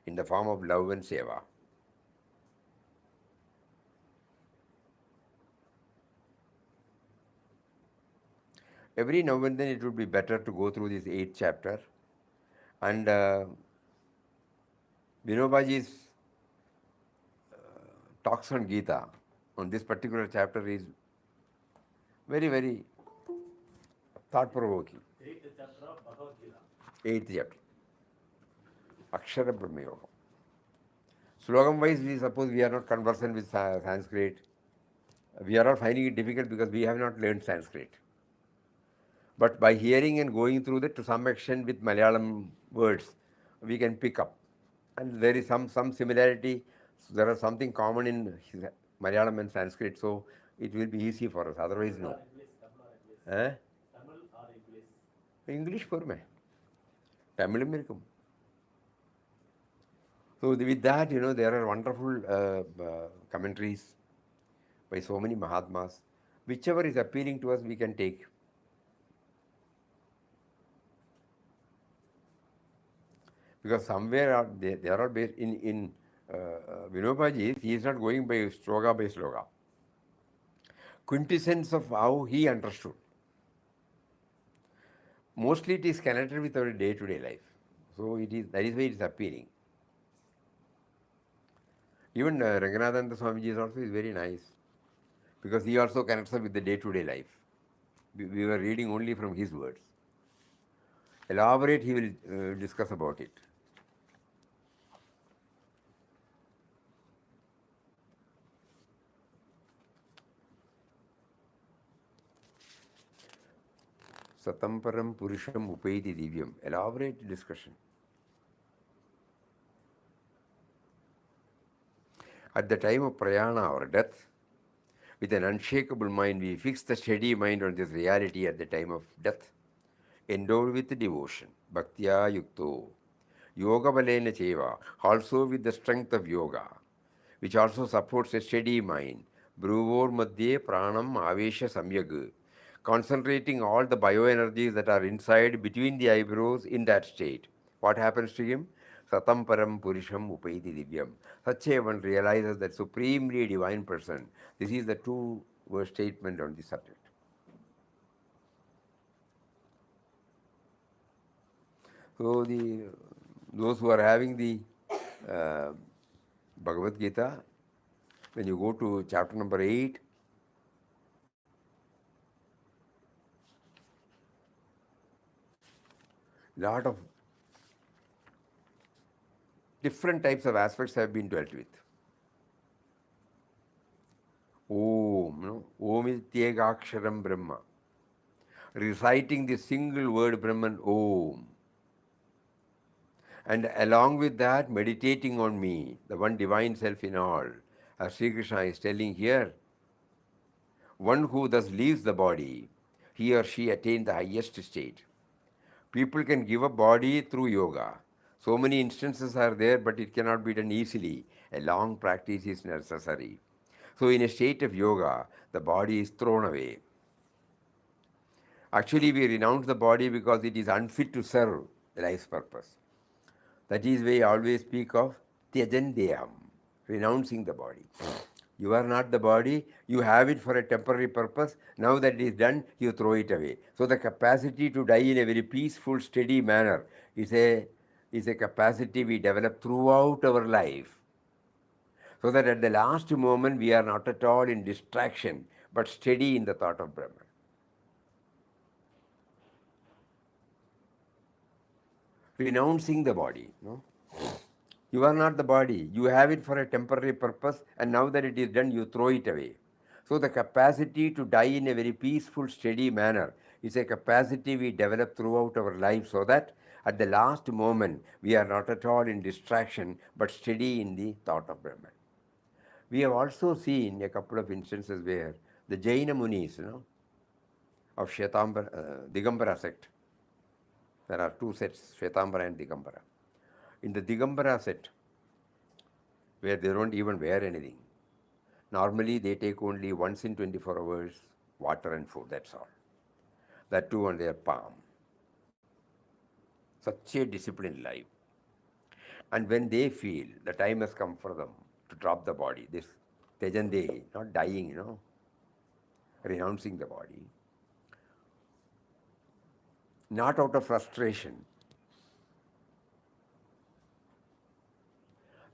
in the form of love and seva. Every now and then it would be better to go through this 8th chapter. And Vinobaji's talks on Gita on this particular chapter is very, very thought-provoking. 8th chapter of Bhagavad Gita. 8th chapter. Akshara Brahma Yoga. Slogam-wise, we suppose we are not conversant with Sanskrit. We are all finding it difficult because we have not learned Sanskrit. But by hearing and going through that, to some extent with Malayalam words, we can pick up. And there is some similarity. So there is something common in Malayalam and Sanskrit, so it will be easy for us. Otherwise, no. Tamil or English? English porume. Tamilum irukum. So with that, there are wonderful commentaries by so many Mahatmas. Whichever is appealing to us, we can take. Because somewhere they are all based in Vinobaji, he is not going by sloga. Quintessence of how he understood. Mostly it is connected with our day-to-day life. So that is why it is appealing. Even Ranganathananda Swamiji also is very nice, because he also connects us with the day-to-day life. We were reading only from his words. Elaborate, he will discuss about it. Satamparam Purusham Upaiti Divyam. Elaborate discussion. At the time of prayana or death, with an unshakable mind, we fix the steady mind on this reality at the time of death, endowed with devotion, bhaktya yukto, yoga balena cheva, also with the strength of yoga, which also supports a steady mind, bruvor madhye pranam avesha samyag, concentrating all the bioenergies that are inside between the eyebrows in that state. What happens to him? Satam param purisham upaiti divyam. Such a one realizes that supremely divine person. This is the two-word statement on this subject. So those who are having the Bhagavad Gita, when you go to chapter number 8, lot of different types of aspects have been dealt with. Om, no? Om is Tyegaksharam Brahma. Reciting the single word Brahman, Om. And along with that, meditating on me, the one divine self in all. As Sri Krishna is telling here, one who thus leaves the body, he or she attained the highest state. People can give up body through yoga. So many instances are there, but it cannot be done easily. A long practice is necessary. So in a state of yoga, the body is thrown away. Actually, we renounce the body because it is unfit to serve life's purpose. That is why I always speak of tyajandeyam, renouncing the body. You are not the body, you have it for a temporary purpose. Now that it is done, you throw it away. So the capacity to die in a very peaceful, steady manner is a capacity we develop throughout our life. So that at the last moment we are not at all in distraction, but steady in the thought of Brahman. Renouncing the body. No? You are not the body. You have it for a temporary purpose, and now that it is done, you throw it away. So the capacity to die in a very peaceful, steady manner is a capacity we develop throughout our life, so that at the last moment we are not at all in distraction, but steady in the thought of Brahman. We have also seen a couple of instances where the Jaina Munis, of Digambara sect. There are two sets, Shvetambara and Digambara. In the Digambara set, where they don't even wear anything, normally they take only once in 24 hours water and food, that's all. That too on their palm. Such a disciplined life. And when they feel the time has come for them to drop the body, this Tejande, not dying, renouncing the body, not out of frustration,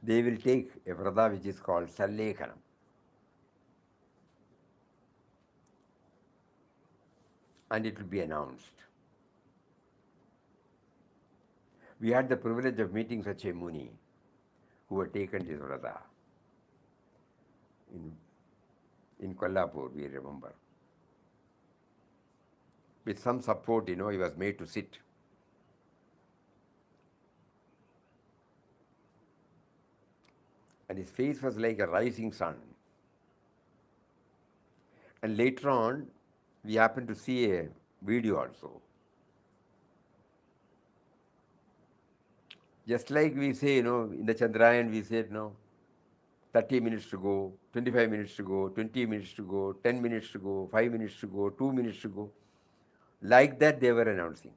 they will take a vrata which is called Sallekhanam. And it will be announced. We had the privilege of meeting such a Muni who had taken this vrata in Kolhapur, we remember. With some support, he was made to sit. And his face was like a rising sun. And later on, we happened to see a video also. Just like we say, in the Chandrayaan, we said, 30 minutes to go, 25 minutes to go, 20 minutes to go, 10 minutes to go, 5 minutes to go, 2 minutes to go. Like that, they were announcing.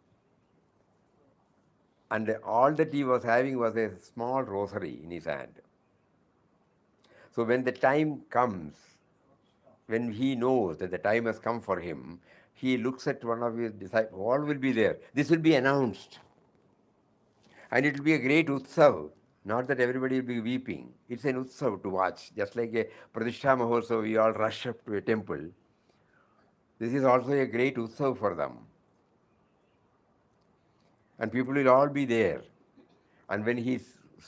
And all that he was having was a small rosary in his hand. So when the time comes, when he knows that the time has come for him, he looks at one of his disciples, all will be there. This will be announced. And it will be a great utsav. Not that everybody will be weeping. It's an utsav to watch. Just like a Pradishta Mahotsav, we all rush up to a temple. This is also a great utsav for them. And people will all be there. And when he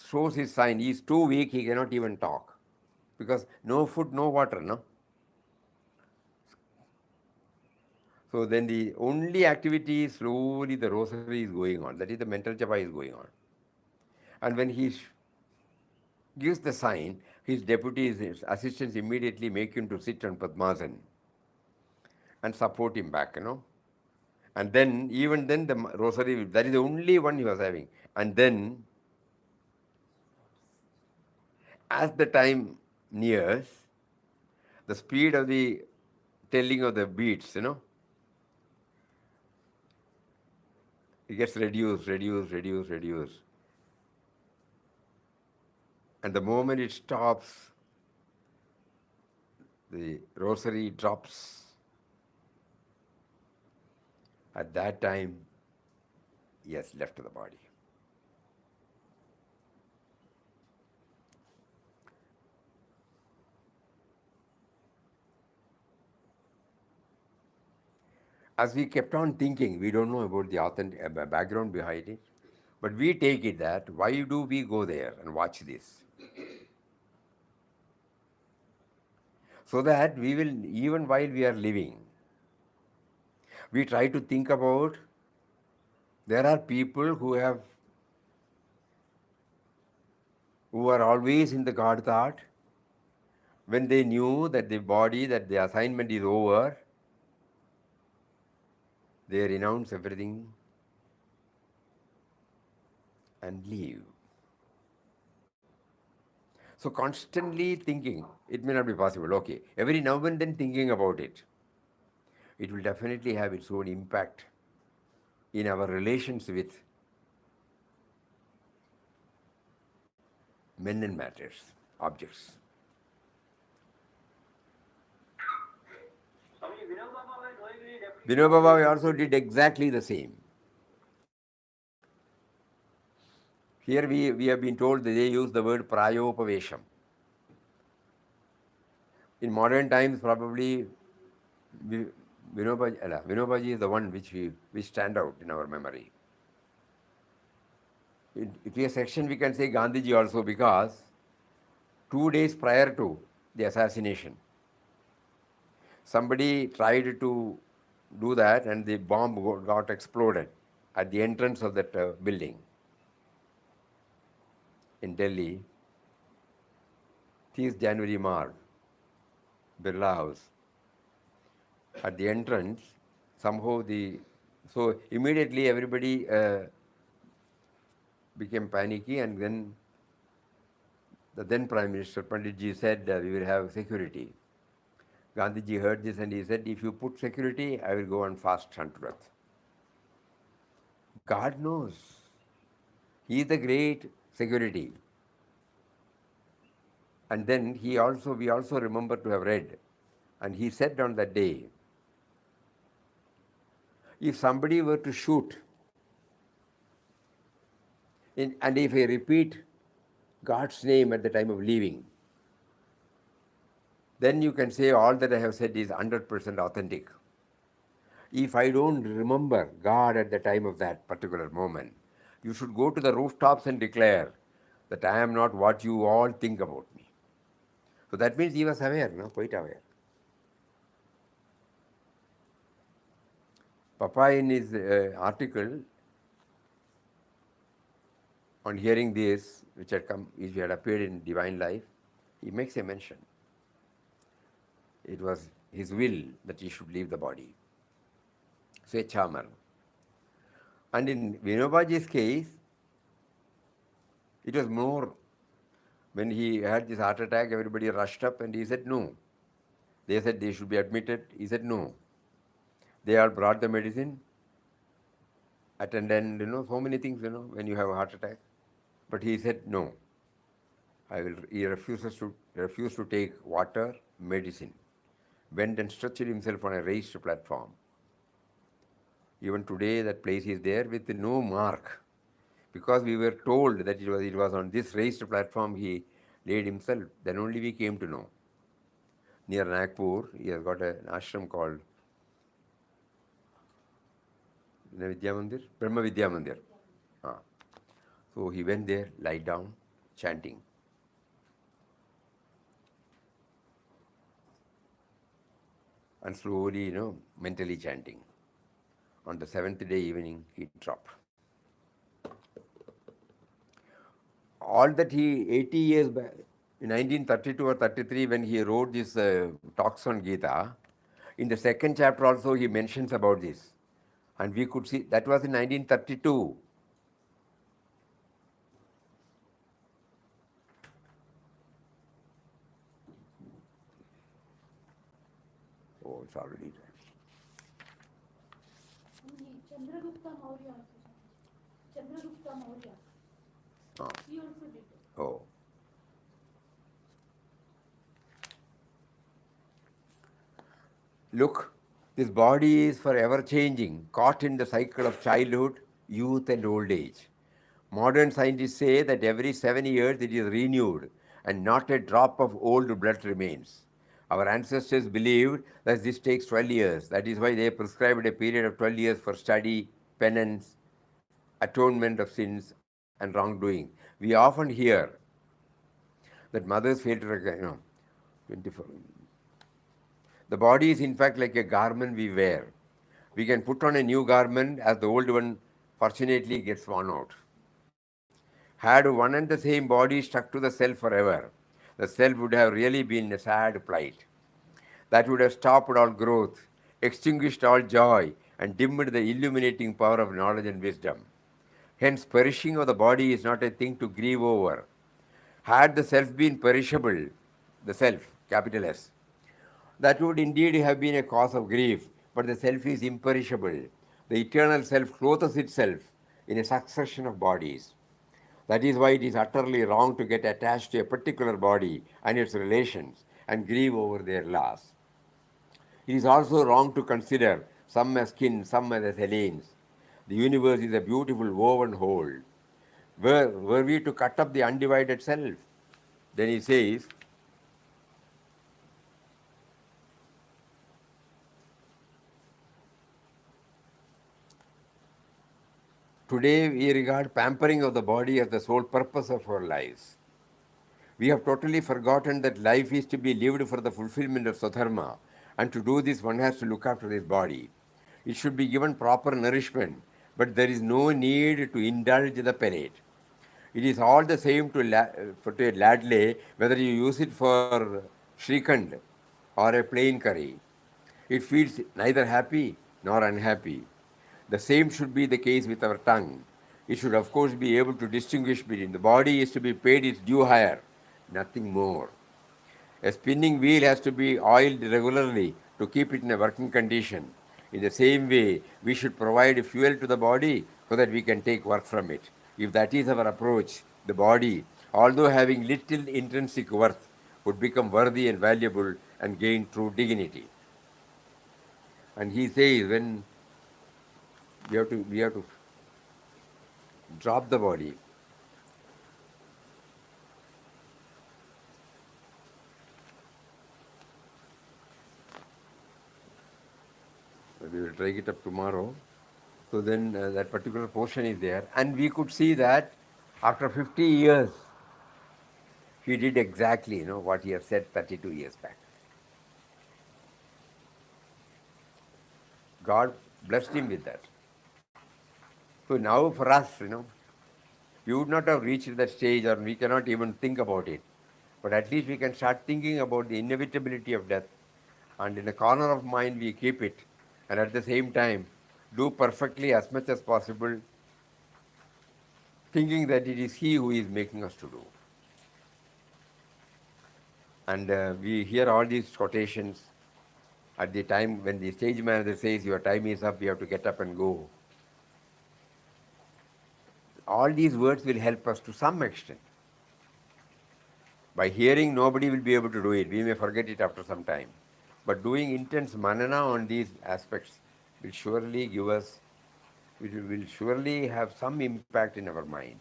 shows his sign, he is too weak, he cannot even talk. Because no food, no water, no? So then the only activity is slowly the rosary is going on. That is the mental japa is going on. And when he gives the sign, his deputies, his assistants immediately make him to sit on Padmasan and support him back, And then, even then, the rosary, that is the only one he was having. And then, as the time nears, the speed of the telling of the beats, it gets reduced. And the moment it stops, the rosary drops. At that time, he has left the body. as we kept on thinking, we don't know about the authentic background behind it, but we take it that why do we go there and watch this? So that we will, even while we are living, we try to think about, there are people who are always in the God thought. When they knew that the body, that the assignment is over, they renounce everything and leave. So constantly thinking, it may not be possible. Okay, every now and then thinking about it, it will definitely have its own impact in our relations with men and matters, objects. Swami, Vinod Baba was doing it. Vinoba Bhave also did exactly the same. Here we have been told that they use the word prayopavesham. In modern times, probably Vinobaji is the one which stand out in our memory. If we a section, we can say Gandhiji also, because 2 days prior to the assassination, somebody tried to do that and the bomb got exploded at the entrance of that building in Delhi. 30th January Marg, Birla House. At the entrance, somehow so immediately everybody became panicky, and then the then Prime Minister Panditji said we will have security. Gandhiji heard this and he said, if you put security, I will go on fast unto death. God knows. He is the great security. And then we also remember to have read, and he said on that day, if somebody were to shoot, and if I repeat God's name at the time of leaving, then you can say all that I have said is 100% authentic. If I don't remember God at the time of that particular moment, you should go to the rooftops and declare that I am not what you all think about me. So that means he was aware, no? Quite aware. Papa, in his article on hearing this, which had appeared in Divine Life, he makes a mention. It was his will that he should leave the body. Swechamar. And in Vinobaji's case, it was more, when he had this heart attack, everybody rushed up and he said no. They said they should be admitted. He said no. They all brought the medicine, attendant, so many things, when you have a heart attack. But he said no. He refused to take water, medicine. Went and stretched himself on a raised platform. Even today, that place is there with no mark, because we were told that it was on this raised platform he laid himself. Then only we came to know. Near Nagpur, he has got an ashram called Brahma Vidya Mandir. So he went there, lied down, chanting. And slowly, mentally chanting. On the 7th day evening, he dropped. All that 80 years back, in 1932 or 33, when he wrote this talks on Gita, in the second chapter also he mentions about this. And we could see, that was in 1932. Oh, it's already there. Chandragupta Maurya also. Chandragupta Maurya. He also did it. Oh. Look, this body is forever changing, caught in the cycle of childhood, youth and old age. Modern scientists say that every 7 years it is renewed and not a drop of old blood remains. Our ancestors believed that this takes 12 years. That is why they prescribed a period of 12 years for study, penance, atonement of sins, and wrongdoing. We often hear that mothers fail to recognize, 24. The body is in fact like a garment we wear. We can put on a new garment as the old one fortunately gets worn out. Had one and the same body stuck to the self forever, the self would have really been in a sad plight. That would have stopped all growth, extinguished all joy, and dimmed the illuminating power of knowledge and wisdom. Hence, perishing of the body is not a thing to grieve over. Had the self been perishable, the self, capital S, that would indeed have been a cause of grief, but the self is imperishable. The eternal self clothes itself in a succession of bodies. That is why it is utterly wrong to get attached to a particular body and its relations and grieve over their loss. It is also wrong to consider some as kin, some as aliens. The universe is a beautiful woven whole. Were we to cut up the undivided self? Then he says, today we regard pampering of the body as the sole purpose of our lives. We have totally forgotten that life is to be lived for the fulfillment of Swadharma, and to do this one has to look after his body. It should be given proper nourishment, but there is no need to indulge the pellet. It is all the same to a ladle whether you use it for shrikand or a plain curry. It feels neither happy nor unhappy. The same should be the case with our tongue. It should, of course, be able to distinguish between the body is to be paid its due hire, nothing more. A spinning wheel has to be oiled regularly to keep it in a working condition. In the same way, we should provide fuel to the body so that we can take work from it. If that is our approach, the body, although having little intrinsic worth, would become worthy and valuable and gain true dignity. And he says when we have to drop the body. We will take it up tomorrow. So then that particular portion is there. And we could see that after 50 years, he did exactly what he has said 32 years back. God blessed him with that. So now for us, we would not have reached that stage, or we cannot even think about it. But at least we can start thinking about the inevitability of death. And in a corner of mind, we keep it. And at the same time, do perfectly as much as possible, thinking that it is He who is making us to do. And we hear all these quotations at the time when the stage manager says, your time is up, you have to get up and go. All these words will help us to some extent. By hearing, nobody will be able to do it. We may forget it after some time. But doing intense manana on these aspects will surely give us, will surely have some impact in our mind,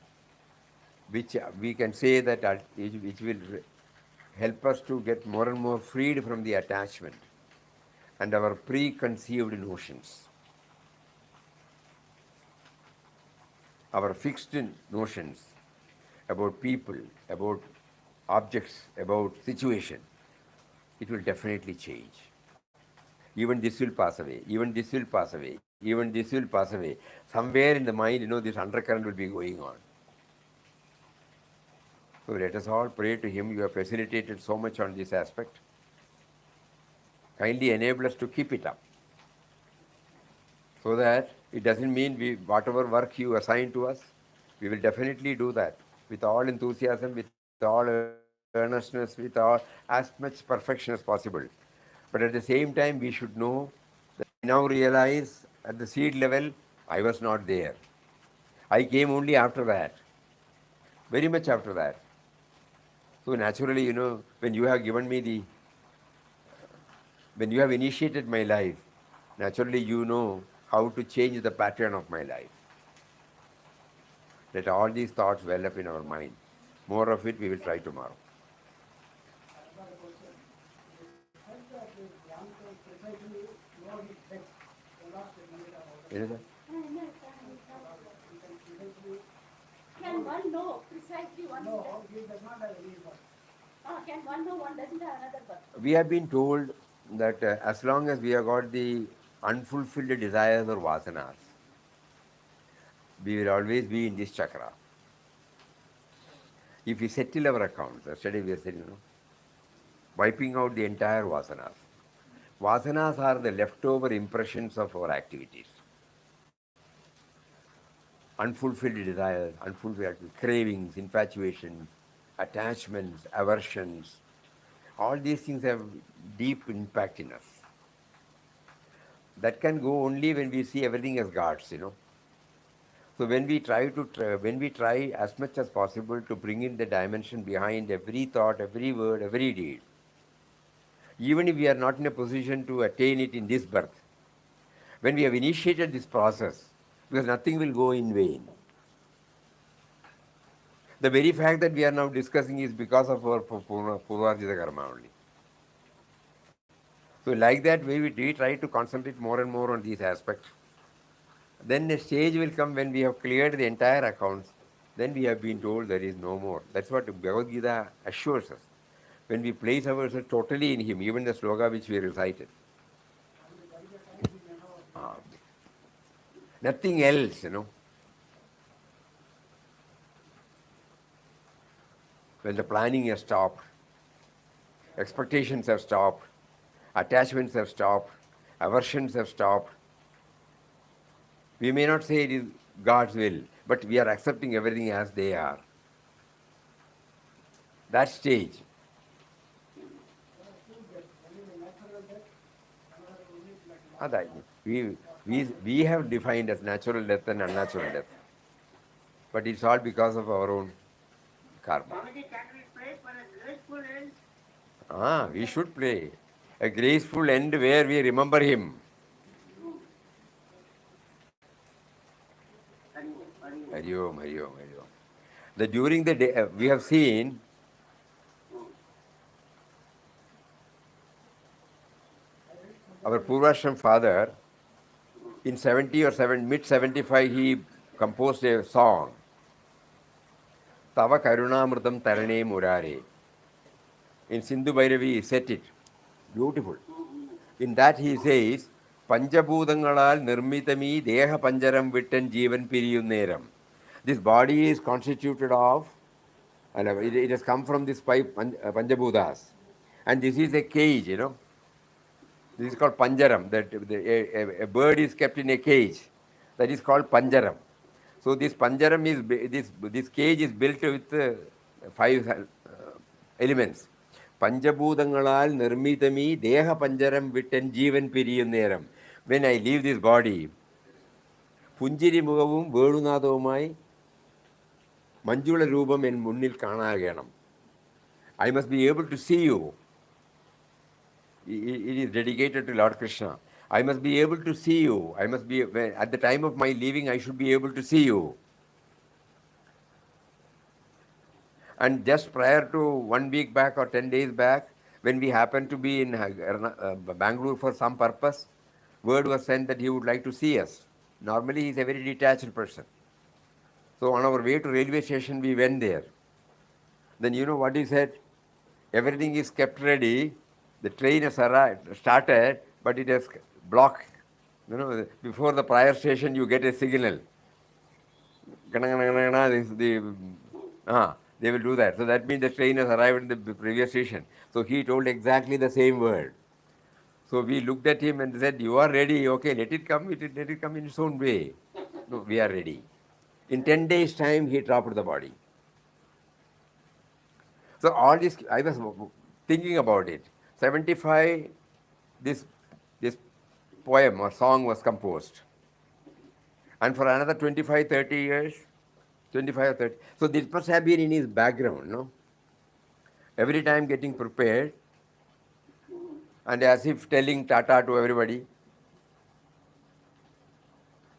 which we can say that which will help us to get more and more freed from the attachment and our preconceived notions, our fixed notions about people, about objects, about situation. It will definitely change. Even this will pass away. Even this will pass away. Even this will pass away. Somewhere in the mind, this undercurrent will be going on. So let us all pray to Him. You have facilitated so much on this aspect. Kindly enable us to keep it up. So that it doesn't mean whatever work you assign to us, we will definitely do that with all enthusiasm, with all earnestness, with all as much perfection as possible. But at the same time, we should know that I now realize at the seed level, I was not there. I came only after that, very much after that. So naturally, when you have given me when you have initiated my life, naturally you know how to change the pattern of my life. Let all these thoughts well up in our mind. More of it we will try tomorrow. Can one know precisely one step? Can one know one doesn't have another birth? We have been told that as long as we have got the unfulfilled desires or vasanas, we will always be in this chakra. If we settle our accounts, yesterday we said, wiping out the entire vasanas. Vasanas are the leftover impressions of our activities. Unfulfilled desires, unfulfilled cravings, infatuations, attachments, aversions, all these things have deep impact in us. That can go only when we see everything as gods, So when we try as much as possible to bring in the dimension behind every thought, every word, every deed, even if we are not in a position to attain it in this birth, when we have initiated this process, because nothing will go in vain. The very fact that we are now discussing is because of our Purvarjita karma only. So like that way we try to concentrate more and more on these aspects. Then a stage will come when we have cleared the entire accounts. Then we have been told there is no more. That's what Bhagavad Gita assures us. When we place ourselves totally in Him, even the sloka which we recited. Nothing else, When the planning has stopped, expectations have stopped, attachments have stopped, aversions have stopped. We may not say it is God's will, but we are accepting everything as they are. That stage. We have defined as natural death and unnatural death. But it's all because of our own karma. Swamiji, can we pray for a graceful end? We should pray. A graceful end where we remember Him. Hari Om, Hari Om, Hari Om. During the day, we have seen our Purvashram father, in 70 or mid 75, he composed a song, Tava Karunamrutam Tarane Murare. In Sindhu Bhairavi, he set it. Beautiful. In that he says, Panchabhudangalal Nirmitami Deha Panjaram Vittan Jeevan Piriyunneram. This body is constituted of, and it has come from this five Panchabhutas. And this is a cage, This is called Panjaram. That a bird is kept in a cage. That is called Panjaram. So this Panjaram is, this cage is built with five elements. Panchabhudangalal Nirmitami Deha Panjaram Vittan Jeevan Piriyunneram. When I leave this body, Punjiri Mugavum Vedunadavumai Manjula Rubam en Munnil Kanaganam. I must be able to see you. It is dedicated to Lord Krishna. I must be able to see you. I must be, at the time of my leaving, I should be able to see you. And just prior to 1 week back or 10 days back, when we happened to be in Bangalore for some purpose, word was sent that he would like to see us. Normally, he is a very detached person. So on our way to railway station, we went there. Then you know what he said? Everything is kept ready. The train has started, but it has blocked. Before the prior station, you get a signal. They will do that. So that means the train has arrived in the previous station. So he told exactly the same word. So we looked at him and said, you are ready. Okay, let it come. Let it come in its own way. No, we are ready. In 10 days' time, he dropped the body. So all this, I was thinking about it. 75, this poem or song was composed. And for another 25, 30 years, 25 or 30. So this must have been in his background, no? Every time getting prepared and as if telling Tata to everybody.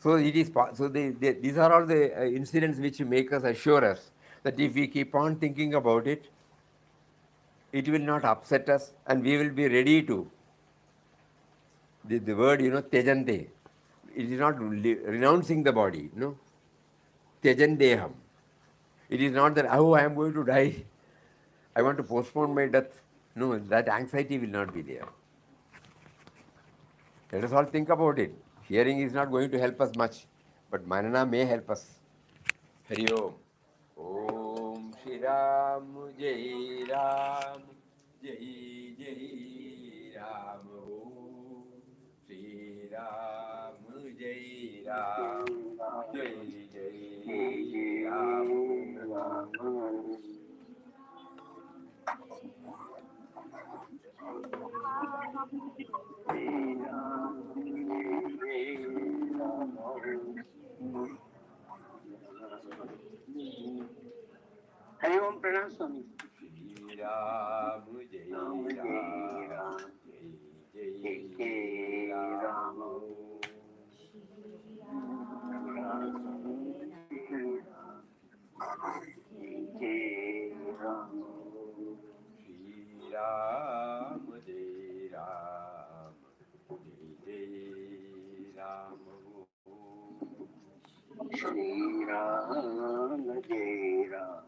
So it is. So these are all the incidents which make us assure us that if we keep on thinking about it, it will not upset us and we will be ready to. The word, tejante. it is not renouncing the body, no. Tyajan deham. It is not that, oh, I am going to die. I want to postpone my death. No, that anxiety will not be there. Let us all think about it. Hearing is not going to help us much, but marana may help us. Hari Om. Om Shri Ram Jai Ram Jai Jai Ram Om Shri Ram Jai Ram Jai Jai Ram. Hari Om Pranam Swami. Shri Ram Jai Ram Jai Jai Ram. Shri Ram Jai Ram Jai Jai Ram. Shri Ram Jai Ram Jai Ram. Shri Ram Jai Ram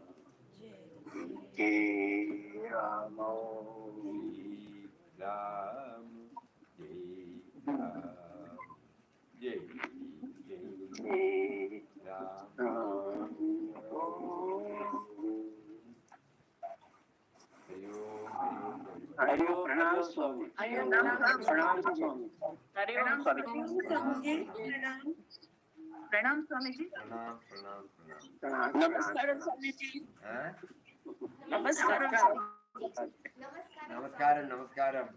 Jai Jai Ram. Hari Om Pranam Swami. Hari Om Pranam Swami. Hari Om Swami. Swamiji, Pranam. Pranam Swamiji. Pranam. Namaskaram Swamiji. Huh? Namaskaram. Namaskaram, namaskaram.